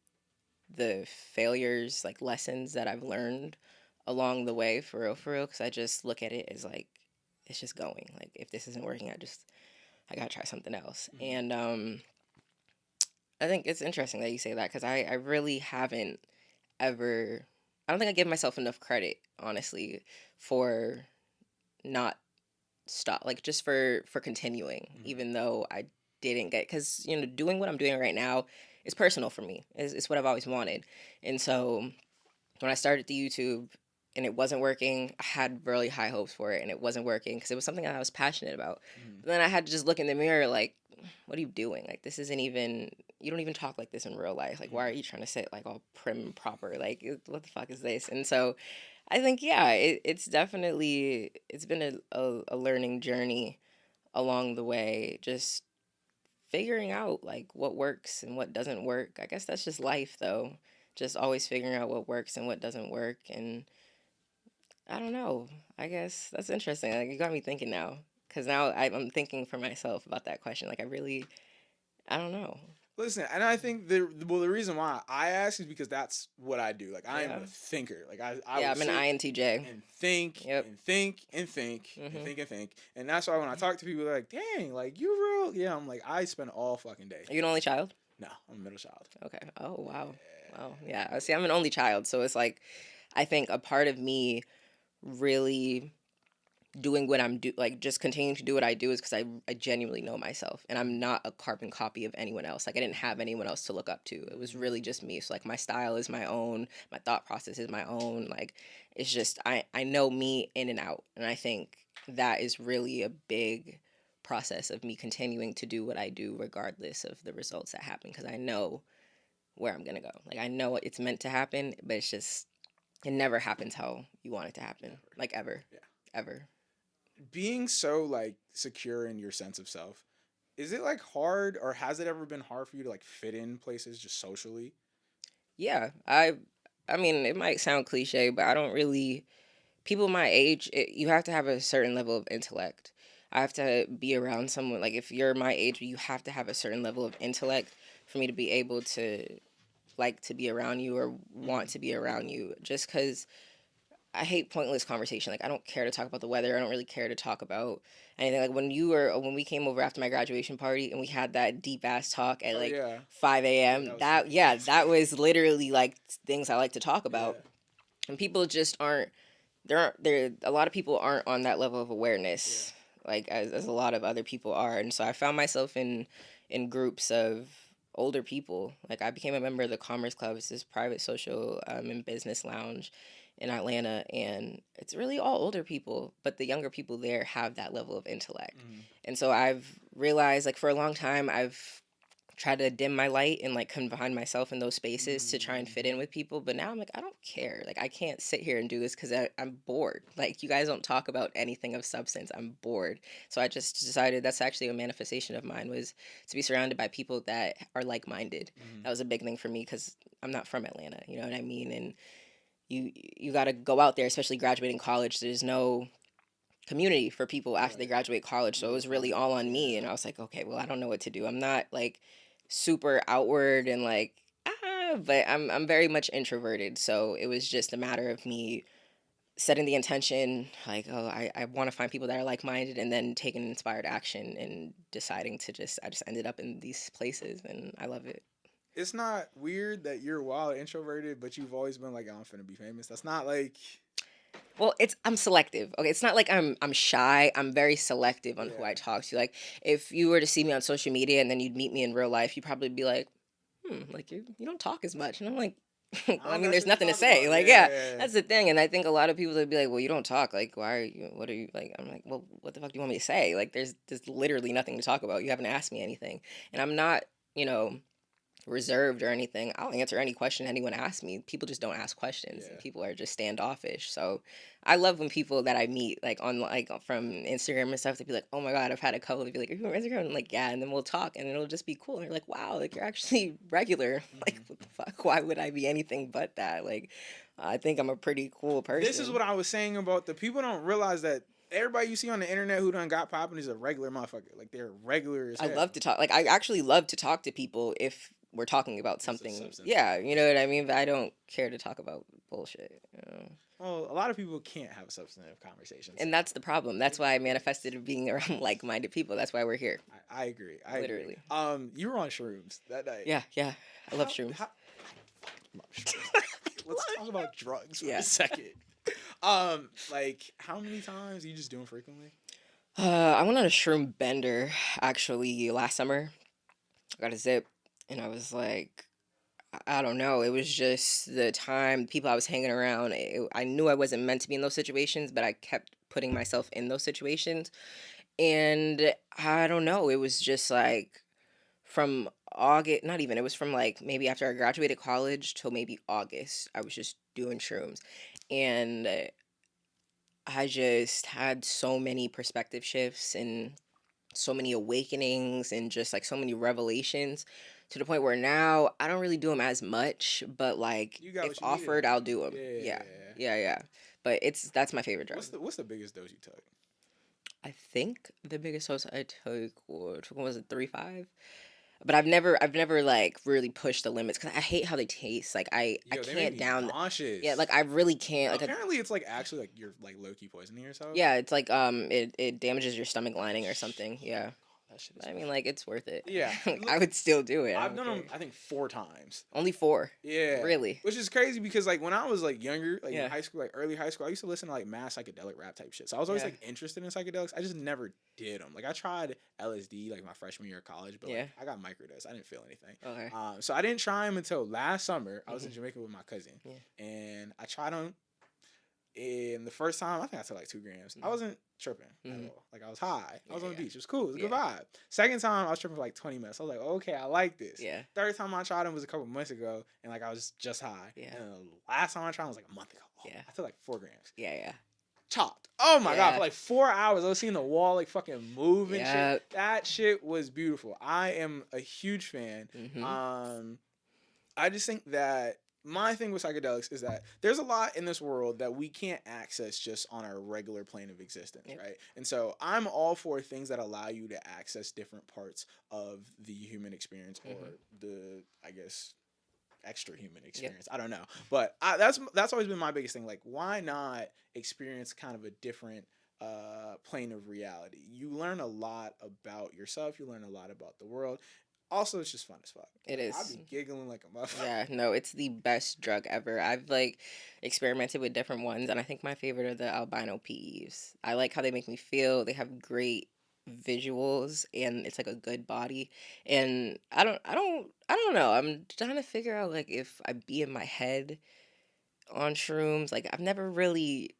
Speaker 2: failures, like lessons that I've learned along the way, for real, because I just look at it as like, it's just going. Like if this isn't working, I gotta try something else. And I think it's interesting that you say that, because I really haven't ever, I don't think I give myself enough credit, honestly, for not like just for continuing, even though I didn't get, because doing what I'm doing right now is personal for me. It's what I've always wanted. And so when I started the YouTube and it wasn't working, I had really high hopes for it, and it wasn't working because it was something that I was passionate about. But then I had to just look in the mirror like, what are you doing? Like, this isn't even, you don't even talk like this in real life. Like, why are you trying to sit like all prim and proper? Like, what the fuck is this? And so I think, yeah, it's definitely, it's been a learning journey along the way, just figuring out like what works and what doesn't work. I guess that's just life, though. Just always figuring out what works and what doesn't work. And I don't know. I guess that's interesting. Like, you got me thinking now, because now I'm thinking for myself about that question. Like, I don't know.
Speaker 1: Listen, and I think the reason why I ask is because that's what I do. Like, I am a thinker. Like, I
Speaker 2: Yeah,
Speaker 1: will
Speaker 2: I'm an INTJ.
Speaker 1: and think and think and think and think and think. And that's why when I talk to people, they're like, dang, like, you real? Yeah, I'm like, I spend all fucking day.
Speaker 2: Are you an only child?
Speaker 1: No, I'm a middle child.
Speaker 2: Okay. Oh, wow. Wow. Yeah. See, I'm an only child. So it's like, I think a part of me really doing what like just continuing to do what I do is because I genuinely know myself, and I'm not a carbon copy of anyone else. Like I didn't have anyone else to look up to. It was really just me. So like my style is my own, my thought process is my own. Like it's just, I know me in and out. And I think that is really a big process of me continuing to do what I do regardless of the results that happen, because I know where I'm gonna go. Like I know it's meant to happen, but it's just, it never happens how you want it to happen. Never. Like ever. Yeah. Ever.
Speaker 1: Being so like secure in your sense of self, is it like hard, or has it ever been hard for you to like fit in places just socially?
Speaker 2: Yeah. I mean, it might sound cliche, but I don't really, people my age, you have to have a certain level of intellect. I have to be around someone, like if you're my age, you have to have a certain level of intellect for me to be able to like to be around you or want to be around you. Just because I hate pointless conversation. Like I don't care to talk about the weather. I don't really care to talk about anything. Like when we came over after my graduation party and we had that deep ass talk at 5 a.m. That was literally like things I like to talk about. Yeah. And people just aren't, there a lot of people aren't on that level of awareness, like as a lot of other people are. And so I found myself in groups of older people. Like I became a member of the Commerce Club. It's this private social and business lounge in Atlanta, and it's really all older people, but the younger people there have that level of intellect. And so I've realized, like, for a long time, I've tried to dim my light and like confine myself in those spaces to try and fit in with people. But now I'm like, I don't care. Like, I can't sit here and do this because I'm bored. Like, you guys don't talk about anything of substance. I'm bored. So I just decided that's actually a manifestation of mine, was to be surrounded by people that are like-minded. That was a big thing for me because I'm not from Atlanta. You know what I mean? And you got to go out there, especially graduating college. There's no community for people after they graduate college, so it was really all on me. And I was like, okay, well, I don't know what to do. I'm not like super outward and like but I'm very much introverted, so it was just a matter of me setting the intention, like, oh, I want to find people that are like-minded, and then taking inspired action and deciding to I just ended up in these places, and I love it.
Speaker 1: It's not weird that you're wild introverted, but you've always been like, I'm finna be famous. That's not like.
Speaker 2: Well, I'm selective. Okay, it's not like I'm shy. I'm very selective on who I talk to. Like, if you were to see me on social media and then you'd meet me in real life, you'd probably be like, like you don't talk as much. And I'm like, I mean, there's nothing to say. Like, yeah, that's the thing. And I think a lot of people would be like, well, you don't talk. Like, why are you? What are you like? I'm like, well, what the fuck do you want me to say? Like, there's literally nothing to talk about. You haven't asked me anything, and I'm not, reserved or anything. I'll answer any question anyone asks me. People just don't ask questions, and people are just standoffish. So I love when people that I meet, like on like from Instagram and stuff, they be like, "Oh my god, I've had a couple." They be like, "Are you on Instagram?" I'm like, "Yeah," and then we'll talk, and it'll just be cool. And they're like, "Wow, like you're actually regular." Like, what the fuck? Why would I be anything but that? Like, I think I'm a pretty cool person.
Speaker 1: This is what I was saying about the people don't realize that everybody you see on the internet who done got popping is a regular motherfucker. Like, they're regular as hell.
Speaker 2: I love to talk. Like, I actually love to talk to people if we're talking about something. Yeah, you know what I mean? But I don't care to talk about bullshit.
Speaker 1: Well, a lot of people can't have substantive conversations.
Speaker 2: And that's the problem. That's why I manifested being around like-minded people. That's why we're here.
Speaker 1: I agree.
Speaker 2: Literally.
Speaker 1: Agree. You were on shrooms that night.
Speaker 2: Yeah. I love shrooms.
Speaker 1: Let's talk about drugs for a second. Like, how many times are you just doing frequently?
Speaker 2: I went on a shroom bender actually last summer. I got a zip, and I was like, I don't know. It was just the time, people I was hanging around. I knew I wasn't meant to be in those situations, but I kept putting myself in those situations. And I don't know. It was just like from August, not even, it was from like maybe after I graduated college till maybe August. I was just doing shrooms. And I just had so many perspective shifts and so many awakenings and just like so many revelations, to the point where now I don't really do them as much, but like if offered, I'll do them. Yeah. But that's my favorite drug.
Speaker 1: What's the biggest dose you took?
Speaker 2: I think the biggest dose I took was it 3.5. But I've never like really pushed the limits because I hate how they taste. Like I can't down. Yeah, like I really can't. Like
Speaker 1: apparently, it's like actually like you're like low key poisoning yourself.
Speaker 2: Yeah, it's like it damages your stomach lining or something. Yeah. I mean, like, it's worth it.
Speaker 1: Yeah.
Speaker 2: I would still do it.
Speaker 1: I've done them, I think, 4 times.
Speaker 2: Only 4?
Speaker 1: Yeah.
Speaker 2: Really?
Speaker 1: Which is crazy because, like, when I was, like, younger, like, in high school, like, early high school, I used to listen to, like, mad psychedelic rap type shit. So I was always, like, interested in psychedelics. I just never did them. Like, I tried LSD, like, my freshman year of college, but, like, I got microdose. I didn't feel anything. Okay. So I didn't try them until last summer. I was in Jamaica with my cousin. Yeah. And I tried them. And the first time, I think I took like 2 grams. I wasn't tripping at all. Like, I was high. I was on the beach. It was cool. It was a good vibe. Second time, I was tripping for like 20 minutes. I was like, okay, I like this. Yeah. Third time I tried them was a couple months ago, and like I was just high. Yeah. And the last time I tried was like a month ago. I took like 4 grams. Yeah. Chopped. Oh my god! For like 4 hours, I was seeing the wall like fucking move and shit. That shit was beautiful. I am a huge fan. I just think that my thing with psychedelics is that there's a lot in this world that we can't access just on our regular plane of existence, right? And so I'm all for things that allow you to access different parts of the human experience or the, I guess, extra human experience. I don't know. But that's always been my biggest thing. Like, why not experience kind of a different plane of reality? You learn a lot about yourself. You learn a lot about the world. Also, it's just fun as fuck.
Speaker 2: It is.
Speaker 1: I'll be giggling like a motherfucker.
Speaker 2: Yeah, no, it's the best drug ever. I've like experimented with different ones, and I think my favorite are the albino PEs. I like how they make me feel. They have great visuals and it's like a good body. And I don't know. I'm trying to figure out like if I be in my head on shrooms. Like I've never really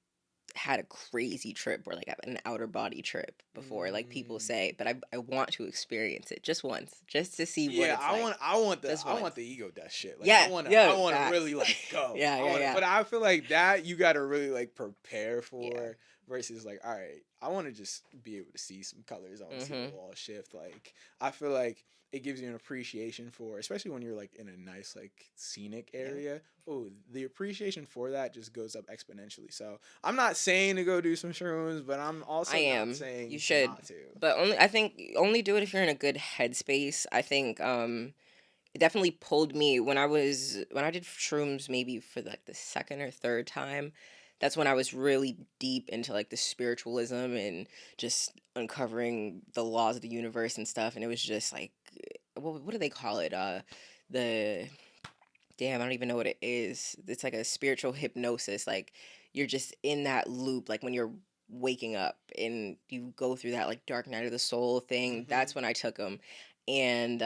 Speaker 2: had a crazy trip or like an outer body trip before, like people
Speaker 1: Mm.
Speaker 2: say, but I want to experience it just once, just to see what
Speaker 1: Yeah,
Speaker 2: it's like. Just
Speaker 1: I
Speaker 2: once.
Speaker 1: want the ego death shit. Like
Speaker 2: Yeah,
Speaker 1: I
Speaker 2: yeah,
Speaker 1: wanna
Speaker 2: facts.
Speaker 1: really like go.
Speaker 2: Yeah,
Speaker 1: I
Speaker 2: yeah,
Speaker 1: wanna
Speaker 2: yeah,
Speaker 1: but I feel like that you gotta really like prepare
Speaker 2: yeah.
Speaker 1: for versus like, all right, I wanna just be able to see some colors. I wanna see the
Speaker 2: Mhm.
Speaker 1: wall shift. Like I feel like it gives you an appreciation for, especially when you're like in a nice like scenic
Speaker 2: Yeah.
Speaker 1: area. Oh, the appreciation for that just goes up exponentially. So I'm not saying to go do some shrooms, but I'm
Speaker 2: I
Speaker 1: also not
Speaker 2: am. You
Speaker 1: saying
Speaker 2: should,
Speaker 1: not to.
Speaker 2: but only I think only do it if you're in a good headspace. I think it definitely pulled me when I did shrooms maybe for like the second or third time. That's when I was really deep into like the spiritualism and just uncovering the laws of the universe and stuff. And it was just like, what do they call it? The damn, I don't even know what it is. It's like a spiritual hypnosis. Like you're just in that loop. Like when you're waking up and you go through that like dark night of the soul thing.
Speaker 1: Hmm.
Speaker 2: That's when I took them, and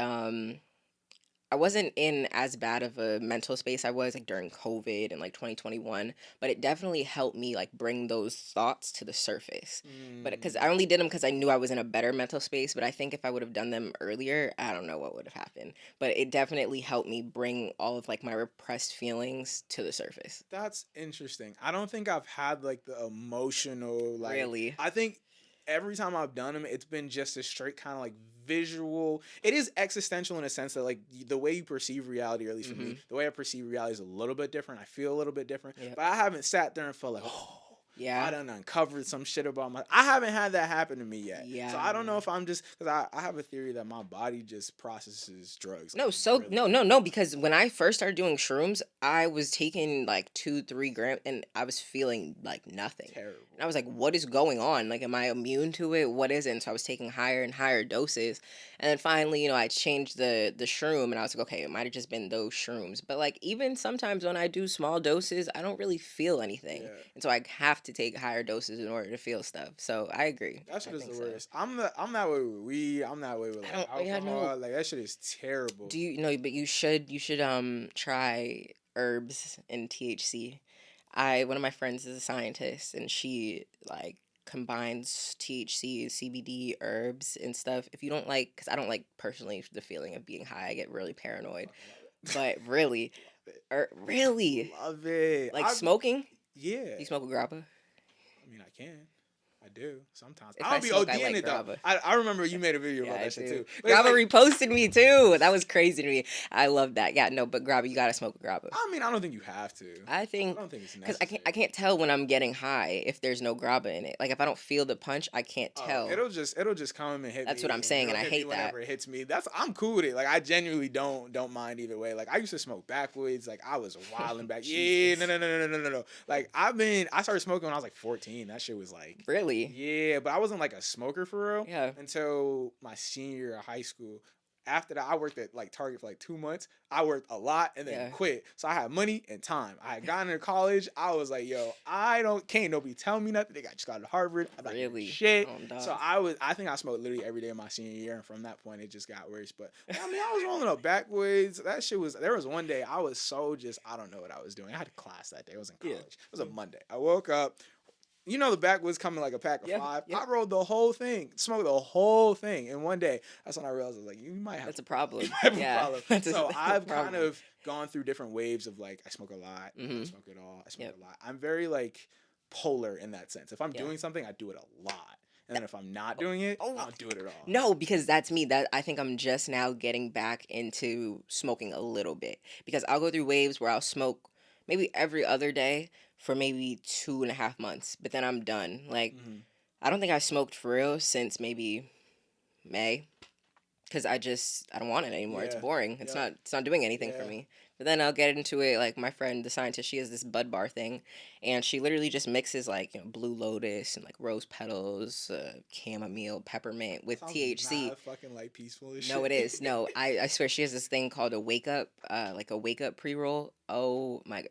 Speaker 2: I wasn't in as bad of a mental space I was like during COVID and like 2021, but it definitely helped me like bring those thoughts to the surface. But because
Speaker 1: Mm.
Speaker 2: I only did them because I knew I was in a better mental space, but I think if I would have done them earlier, I don't know what would have happened. But it definitely helped me bring all of like my repressed feelings to the surface.
Speaker 1: That's interesting. I don't think I've had like the emotional like.
Speaker 2: Really.
Speaker 1: I think every time I've done them, it's been just a straight kind of like visual. It is existential in a sense that like the way you perceive reality, or at least for me,
Speaker 2: Mhm.
Speaker 1: the way I perceive reality is a little bit different. I feel a little bit different,
Speaker 2: Yep.
Speaker 1: but I haven't sat there and felt like, oh, I
Speaker 2: Yeah.
Speaker 1: done uncovered some shit about my. I haven't had that happen to me yet, so
Speaker 2: Yeah.
Speaker 1: I don't know if I'm just because I have a theory that my body just processes drugs like
Speaker 2: No, so
Speaker 1: really,
Speaker 2: no, no,
Speaker 1: really
Speaker 2: no.
Speaker 1: well.
Speaker 2: Because when I first started doing shrooms, I was taking like 2, 3 grams, and I was feeling like nothing. And I
Speaker 1: Terrible.
Speaker 2: was like, "What is going on? Like, am I immune to it? What is it?" And so I was taking higher and higher doses, and then finally, I changed the shroom, and I was like, "Okay, it might have just been those shrooms." But like, even sometimes when I do small doses, I don't really feel anything,
Speaker 1: Yeah.
Speaker 2: and so I have to take higher doses in order to feel stuff. So I agree.
Speaker 1: That
Speaker 2: I
Speaker 1: shit is
Speaker 2: think
Speaker 1: the
Speaker 2: so.
Speaker 1: worst. I'm that way with weed. I'm that way with
Speaker 2: I
Speaker 1: like
Speaker 2: don't. Yeah, no.
Speaker 1: alcohol. Like that shit is terrible.
Speaker 2: Do you know? But you should try herbs and THC. I One of my friends is a scientist, and she like combines THC, CBD, herbs and stuff. If you don't like, because I don't like personally the feeling of being high, I get really paranoid.
Speaker 1: Fucking love it.
Speaker 2: But really,
Speaker 1: Love it.
Speaker 2: really,
Speaker 1: Love it.
Speaker 2: like smoking.
Speaker 1: Yeah.
Speaker 2: Do you smoke a grappa?
Speaker 1: I mean I can. I do sometimes. I
Speaker 2: If I
Speaker 1: don't be
Speaker 2: smoke, I
Speaker 1: ODing
Speaker 2: like
Speaker 1: it though.
Speaker 2: grappa.
Speaker 1: I remember you made a video
Speaker 2: Yeah,
Speaker 1: about
Speaker 2: I
Speaker 1: that shit
Speaker 2: do.
Speaker 1: too. But it's
Speaker 2: Grabba
Speaker 1: like
Speaker 2: reposted me too. That was crazy to me. I love that. Yeah, no, but Grabba, you gotta smoke a Grabba.
Speaker 1: I mean I don't think you have to.
Speaker 2: I
Speaker 1: I
Speaker 2: think
Speaker 1: don't think it's
Speaker 2: because
Speaker 1: necessary.
Speaker 2: I can't tell when I'm getting high if there's no grabba in it. Like if I don't feel the punch, I can't
Speaker 1: Oh,
Speaker 2: tell.
Speaker 1: it'll just come and hit
Speaker 2: That's what
Speaker 1: me,
Speaker 2: I'm
Speaker 1: and
Speaker 2: saying,
Speaker 1: it'll
Speaker 2: and I
Speaker 1: hit me
Speaker 2: hate that.
Speaker 1: whenever it hits me. I'm cool with it. Like I genuinely don't mind either way. Like I used to smoke backwoods. Like I was wilding back. Yeah, no,
Speaker 2: Jesus,
Speaker 1: no, no, no, no, no, no, no. Like I started smoking when I was like 14. That shit was like,
Speaker 2: really?
Speaker 1: yeah, but I wasn't like a smoker for real
Speaker 2: Yeah.
Speaker 1: until my senior year of high school. After that, I worked at like Target for like 2 months. I worked a lot and then
Speaker 2: Yeah.
Speaker 1: quit. So I had money and time. I had gotten into college. I was like, yo, can't nobody tell me nothing. They got just got to Harvard. I'm not hearing
Speaker 2: Really?
Speaker 1: shit.
Speaker 2: Oh,
Speaker 1: So
Speaker 2: dog.
Speaker 1: I think I smoked literally every day of my senior year, and from that point it just got worse. But I mean, I was rolling up backwoods. That shit was. There was one day I was so just I don't know what I was doing. I had a class that day. I was in
Speaker 2: Yeah.
Speaker 1: college. It was a Monday. I woke up. The backwoods coming like a pack of
Speaker 2: Yeah.
Speaker 1: five.
Speaker 2: Yeah.
Speaker 1: I rolled the whole thing, smoked the whole thing in one day. That's when I realized I was like, you might have
Speaker 2: That's a
Speaker 1: a problem. You
Speaker 2: problem.
Speaker 1: might have a
Speaker 2: Yeah.
Speaker 1: problem.
Speaker 2: That's
Speaker 1: So
Speaker 2: a
Speaker 1: I've kind
Speaker 2: problem.
Speaker 1: of gone through different waves of like I smoke a lot, I don't
Speaker 2: Mhm.
Speaker 1: smoke at all, I smoke
Speaker 2: Yep.
Speaker 1: a lot. I'm very like polar in that sense. If I'm
Speaker 2: Yeah.
Speaker 1: doing something, I do it a lot. And
Speaker 2: That,
Speaker 1: then if I'm not doing it,
Speaker 2: oh
Speaker 1: I don't do it at all.
Speaker 2: no, because that's me. That I think I'm just now getting back into smoking a little bit because I'll go through waves where I'll smoke maybe every other day for maybe 2.5 months, but then I'm done. Like
Speaker 1: Hmm.
Speaker 2: I don't think I smoked for real since maybe May because I don't want it anymore. It's
Speaker 1: Yeah.
Speaker 2: boring.
Speaker 1: Yep.
Speaker 2: It's not doing anything for
Speaker 1: Yeah.
Speaker 2: me. But then I'll get into it. Like my friend, the scientist, she has this bud bar thing, and she literally just mixes like blue lotus and like rose petals, chamomile, peppermint
Speaker 1: That
Speaker 2: with
Speaker 1: sounds
Speaker 2: THC.
Speaker 1: mad fucking like peaceful as
Speaker 2: No,
Speaker 1: shit.
Speaker 2: it is. No, I swear she has this thing called a wake up, like a wake up pre roll. Oh my,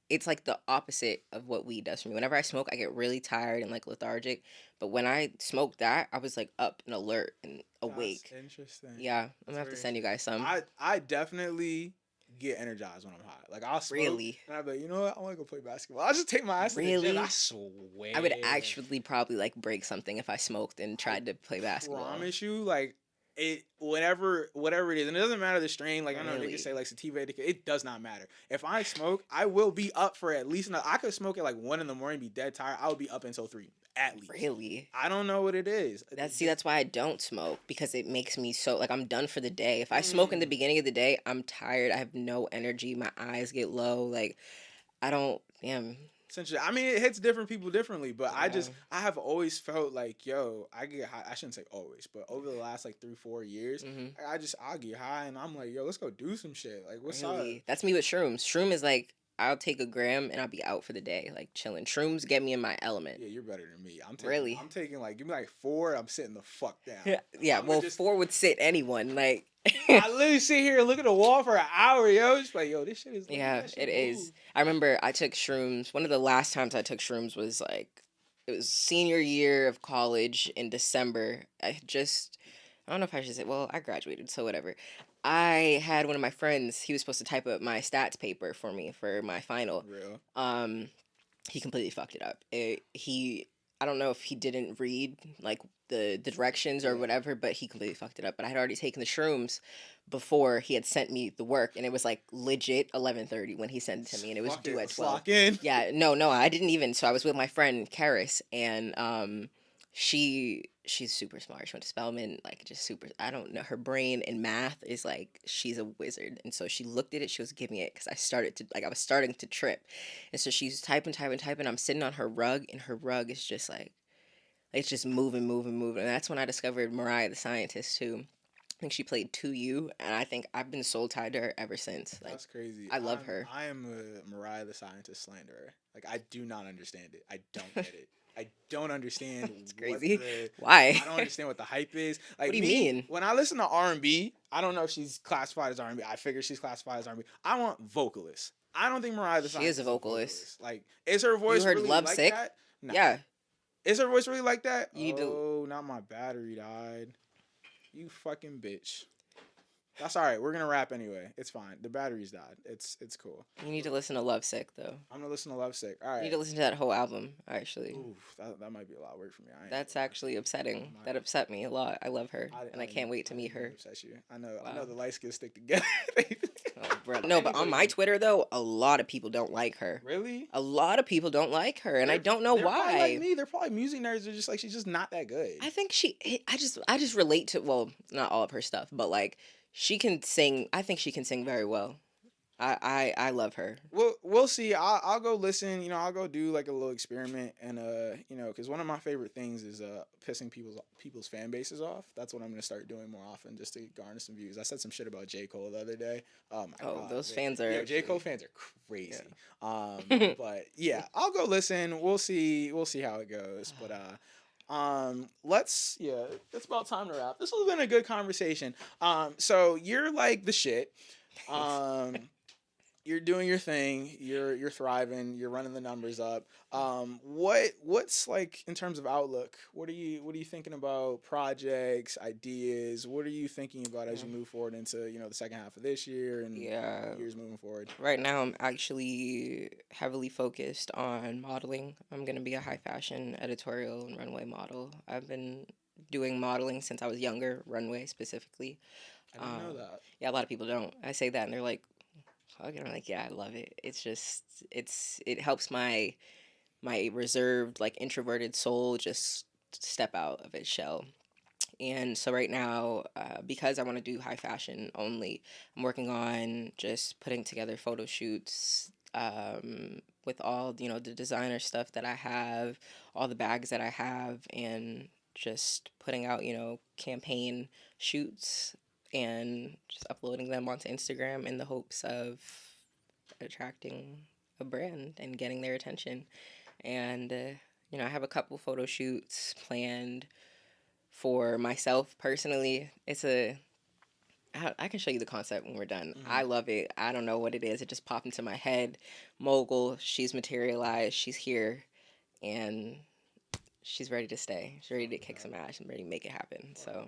Speaker 2: it's like the opposite of what weed does for me. Whenever I smoke, I get really tired and like lethargic. But when I smoked that, I was like up and alert and
Speaker 1: That's
Speaker 2: awake.
Speaker 1: interesting.
Speaker 2: Yeah, I'm
Speaker 1: That's
Speaker 2: gonna have to
Speaker 1: very
Speaker 2: send you
Speaker 1: interesting.
Speaker 2: guys some.
Speaker 1: I definitely get energized when I'm high. Like I'll smoke
Speaker 2: Really,
Speaker 1: and I'll be like, you know what? I want to go play basketball. I'll just take my ass to the gym. I
Speaker 2: really, I would
Speaker 1: swear.
Speaker 2: actually probably like break something if I smoked and
Speaker 1: I
Speaker 2: tried to play basketball.
Speaker 1: promise you, like it, whatever it is, and it doesn't matter the strain. Like I know niggas say
Speaker 2: Really,
Speaker 1: like sativa, it does not matter. If I smoke, I will be up for at least. I could smoke at like 1 in the morning, be dead tired. I would be up until 3 at least.
Speaker 2: really.
Speaker 1: I don't know what it is.
Speaker 2: That's
Speaker 1: It
Speaker 2: see,
Speaker 1: just
Speaker 2: that's why I don't smoke because it makes me so like I'm done for the day. If I smoke in the
Speaker 1: mm,
Speaker 2: beginning of the day, I'm tired. I have no energy. My eyes get low. Like I don't. Damn.
Speaker 1: essentially, I mean, it hits different people differently, but
Speaker 2: Yeah.
Speaker 1: I have always felt like, yo, I get high. I shouldn't say always, but over the last like 3 4 years,
Speaker 2: Mhm.
Speaker 1: I'll get high and I'm like, yo, let's go do some shit. Like, what's up?
Speaker 2: Really. That's me with shrooms. Shroom is like I'll take a gram and I'll be out for the day, like chilling. Shrooms get me in my element.
Speaker 1: Yeah, you're better than me.
Speaker 2: Really.
Speaker 1: I'm taking like, give me like 4. I'm sitting the fuck down.
Speaker 2: Yeah. Yeah.
Speaker 1: I'm gonna
Speaker 2: Well,
Speaker 1: just,
Speaker 2: four would sit anyone. Like.
Speaker 1: I literally sit here and look at the wall for an hour, yo. Just like, yo, this shit is. Look at
Speaker 2: Yeah,
Speaker 1: that
Speaker 2: it
Speaker 1: shit move.
Speaker 2: is. I remember I took shrooms. One of the last times I took shrooms was like it was senior year of college in December. I don't know if I should say, well, I graduated, so whatever. I had one of my friends, he was supposed to type up my stats paper for me for my final.
Speaker 1: Real.
Speaker 2: Um he completely fucked it up. I don't know if he didn't read like the directions or
Speaker 1: Yeah.
Speaker 2: whatever, but he completely fucked it up. But I had already taken the shrooms before he had sent me the work, and it was like legit 11:30 when he sent it to me, and it was
Speaker 1: Fuck it.
Speaker 2: due at
Speaker 1: Let's
Speaker 2: 12.
Speaker 1: lock in.
Speaker 2: Yeah, no, I didn't even. So I was with my friend Karis, and she's super smart. She went to Spelman, like just super. I don't know, her brain in math is like she's a wizard, and so she looked at it. She was giving me it because I was starting to trip, and so she's typing. I'm sitting on her rug, and her rug is just like it's just moving. And that's when I discovered Mariah the Scientist too. I think she played 2U, and I think I've been soul tied to her ever since. Like
Speaker 1: That's crazy.
Speaker 2: I love her.
Speaker 1: I am a Mariah the Scientist slanderer. Like I do not understand it. I don't get it. I don't understand
Speaker 2: It's
Speaker 1: what
Speaker 2: crazy.
Speaker 1: the
Speaker 2: Why?
Speaker 1: I don't understand what the hype is. Like
Speaker 2: What do you
Speaker 1: me,
Speaker 2: mean?
Speaker 1: when I listen to R&B, I don't know if she's classified as R&B. I figure she's classified as R&B. I want vocalists. I don't think Mariah the
Speaker 2: She is
Speaker 1: Scientist
Speaker 2: a
Speaker 1: is a
Speaker 2: vocalist.
Speaker 1: vocalist. Like, is her
Speaker 2: You
Speaker 1: voice
Speaker 2: heard
Speaker 1: really
Speaker 2: Love
Speaker 1: like
Speaker 2: Sick?
Speaker 1: that? No.
Speaker 2: Yeah,
Speaker 1: Is her voice really like that?
Speaker 2: you need to.
Speaker 1: Oh, not my battery died. You fucking bitch. That's all right. We're gonna wrap anyway. It's fine. The battery's died. It's cool.
Speaker 2: You need to listen to Love Sick though.
Speaker 1: I'm gonna listen to Lovesick. All
Speaker 2: You need
Speaker 1: right.
Speaker 2: to listen to that whole album. Actually,
Speaker 1: Oof, that might be a lot of work for me. I ain't
Speaker 2: that's
Speaker 1: gonna lie.
Speaker 2: actually upsetting.
Speaker 1: My-
Speaker 2: That upset me a lot. I love her, and I
Speaker 1: didn't
Speaker 2: can't wait to
Speaker 1: I
Speaker 2: meet
Speaker 1: didn't mean
Speaker 2: her.
Speaker 1: to upset you. I know
Speaker 2: Wow.
Speaker 1: the light skins stick together.
Speaker 2: Oh, bro. No, but on my Twitter though, a lot of people don't like her.
Speaker 1: Really?
Speaker 2: A lot of people don't like her, and I don't know
Speaker 1: They're probably
Speaker 2: why.
Speaker 1: like me. They're probably music nerds. They're just like she's just not that good.
Speaker 2: I think I just relate to, well, not all of her stuff, but like she can sing. I think she can sing very well. I love her.
Speaker 1: We'll see. I'll go listen. I'll go do like a little experiment, and because one of my favorite things is pissing people's fan bases off. That's what I'm gonna start doing more often, just to garner some views. I said some shit about J. Cole the other day. Oh my
Speaker 2: Oh,
Speaker 1: god,
Speaker 2: those fans are
Speaker 1: yeah, J. Cole
Speaker 2: actually.
Speaker 1: fans are crazy.
Speaker 2: Yeah.
Speaker 1: But yeah, I'll go listen. We'll see how it goes. But it's about time to wrap. This has been a good conversation. So you're like the shit. You're doing your thing. You're thriving. You're running the numbers up. What's like in terms of outlook? What are you thinking about? Projects, ideas. What are you thinking about as you move forward into the second half of this year and
Speaker 2: Yeah.
Speaker 1: years moving forward?
Speaker 2: Right now, I'm actually heavily focused on modeling. I'm gonna be a high fashion editorial and runway model. I've been doing modeling since I was younger, runway specifically.
Speaker 1: I didn't know that.
Speaker 2: Yeah, a lot of people don't. I say that and they're like, fuck it. I'm like, yeah, I love it. It's just, it helps my reserved, like introverted soul just step out of its shell. And so right now, because I want to do high fashion only, I'm working on just putting together photo shoots with all the designer stuff that I have, all the bags that I have, and just putting out campaign shoots and just uploading them onto Instagram in the hopes of attracting a brand and getting their attention. And I have a couple photo shoots planned for myself personally. I can show you the concept when we're done.
Speaker 1: Mm-hmm.
Speaker 2: I love it. I don't know what it is. It just popped into my head. Mogul, she's materialized. She's here, and she's ready to stay. She's ready to kick some ass and ready to make it happen. So,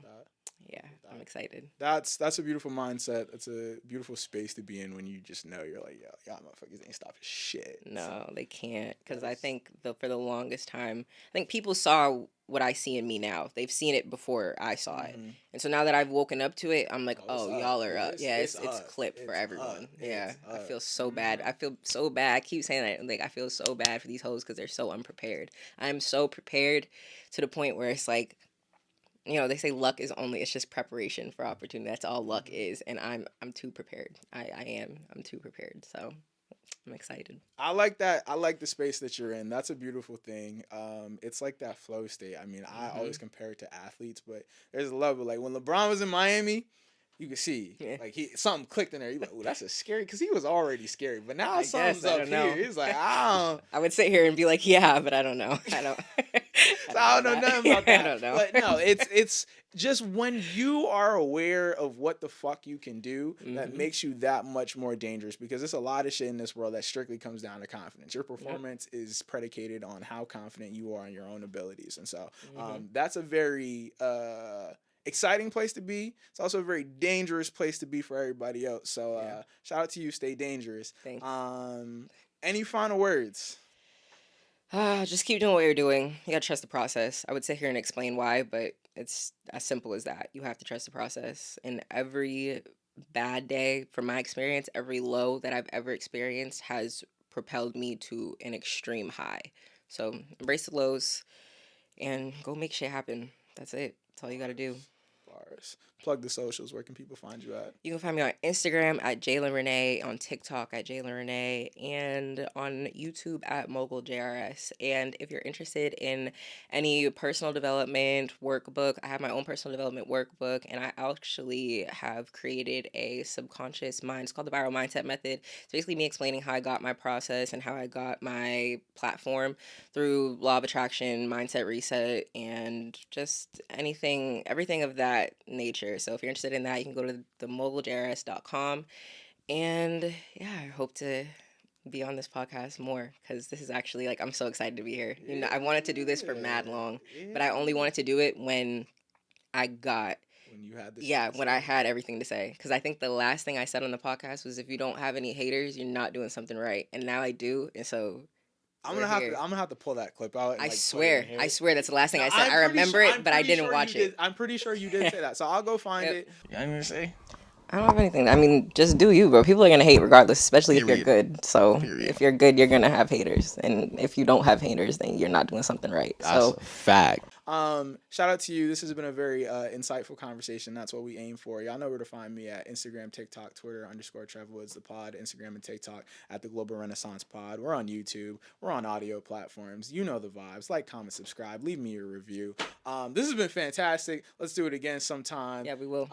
Speaker 2: yeah, I'm excited.
Speaker 1: That's a beautiful mindset. It's a beautiful space to be in when you just know you're like, yo, y'all motherfuckers ain't stopping shit.
Speaker 2: No,
Speaker 1: So,
Speaker 2: they can't. Because I think for the longest time, I think people saw what I see in me now. They've seen it before I saw it. And so now that I've woken up to it, I'm like,
Speaker 1: it's
Speaker 2: oh,
Speaker 1: up.
Speaker 2: y'all are up. Yeah, it's
Speaker 1: up.
Speaker 2: clipped for
Speaker 1: It's
Speaker 2: everyone.
Speaker 1: up.
Speaker 2: Yeah,
Speaker 1: It's
Speaker 2: I
Speaker 1: up.
Speaker 2: feel so bad. I feel so bad. I keep saying that. Like, I feel so bad for these hoes because they're so unprepared. I'm so prepared to the point where it's like, they say luck is only, it's just preparation for opportunity. That's all luck is. And I'm too prepared. I'm too prepared. So I'm excited.
Speaker 1: I like that. I like the space that you're in. That's a beautiful thing. It's like that flow state. I mean, I always compare it to athletes, but there's a level. Like when LeBron was in Miami, you could see like something clicked in there. You like, oh, that's a scary because he was already scary, but now
Speaker 2: I
Speaker 1: something's
Speaker 2: guess, I
Speaker 1: up
Speaker 2: don't
Speaker 1: here.
Speaker 2: know.
Speaker 1: He's like, I
Speaker 2: I would sit here and be like, yeah, but I don't know. I don't.
Speaker 1: I don't know nothing about that.
Speaker 2: I don't know.
Speaker 1: But no, it's just when you are aware of what the fuck you can do, that makes you that much more dangerous because there's a lot of shit in this world that strictly comes down to confidence. Your performance is predicated on how confident you are in your own abilities. And so that's a very exciting place to be. It's also a very dangerous place to be for everybody else. So shout out to you. Stay dangerous.
Speaker 2: Thanks.
Speaker 1: Any final words?
Speaker 2: Just keep doing what you're doing. You gotta trust the process. I would sit here and explain why, but it's as simple as that. You have to trust the process. And every bad day, from my experience, every low that I've ever experienced has propelled me to an extreme high. So embrace the lows and go make shit happen. That's it. That's all you gotta do.
Speaker 1: Bars. Plug the socials. Where can people find you at?
Speaker 2: You can find me on Instagram at Jaylen René, on TikTok at Jaylen René, and on YouTube at Mogul JRS. And if you're interested in any personal development workbook, I have my own personal development workbook, and I actually have created a subconscious mind. It's called the Viral Mindset Method. It's basically me explaining how I got my process and how I got my platform through law of attraction, mindset reset, and just everything of that nature. So if you're interested in that, you can go to themoguljrs.com. And yeah, I hope to be on this podcast more because this is actually like, I'm so excited to be here. I wanted to do this for mad long, but I only wanted to do it when I got
Speaker 1: when you had
Speaker 2: when I had everything to say. Because I think the last thing I said on the podcast was, if you don't have any haters, you're not doing something right. And now I do, and so
Speaker 1: I'm gonna have to pull that clip out. And,
Speaker 2: I
Speaker 1: like,
Speaker 2: swear that's the last thing I said. I remember it, but I didn't watch it.
Speaker 1: I'm pretty sure you did say that, so I'll go find it.
Speaker 3: You know what I'm say?
Speaker 2: I don't have anything. I mean, just do you, bro. People are gonna hate regardless, especially if you're good. So if you're good, you're gonna have haters, and if you don't have haters, then you're not doing something right.
Speaker 3: That's a fact.
Speaker 1: Shout out to you. This has been a very insightful conversation. That's what we aim for. Y'all know where to find me at Instagram, TikTok, Twitter, _TrevWoods, the pod, Instagram and TikTok at the Global Renaissance Pod. We're on YouTube. We're on audio platforms. You know the vibes. Like, comment, subscribe. Leave me your review. This has been fantastic. Let's do it again sometime.
Speaker 2: Yeah, we will.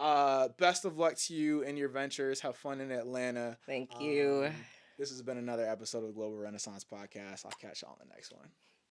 Speaker 1: Best of luck to you in your ventures. Have fun in Atlanta.
Speaker 2: Thank you.
Speaker 1: This has been another episode of the Global Renaissance Podcast. I'll catch y'all on the next one.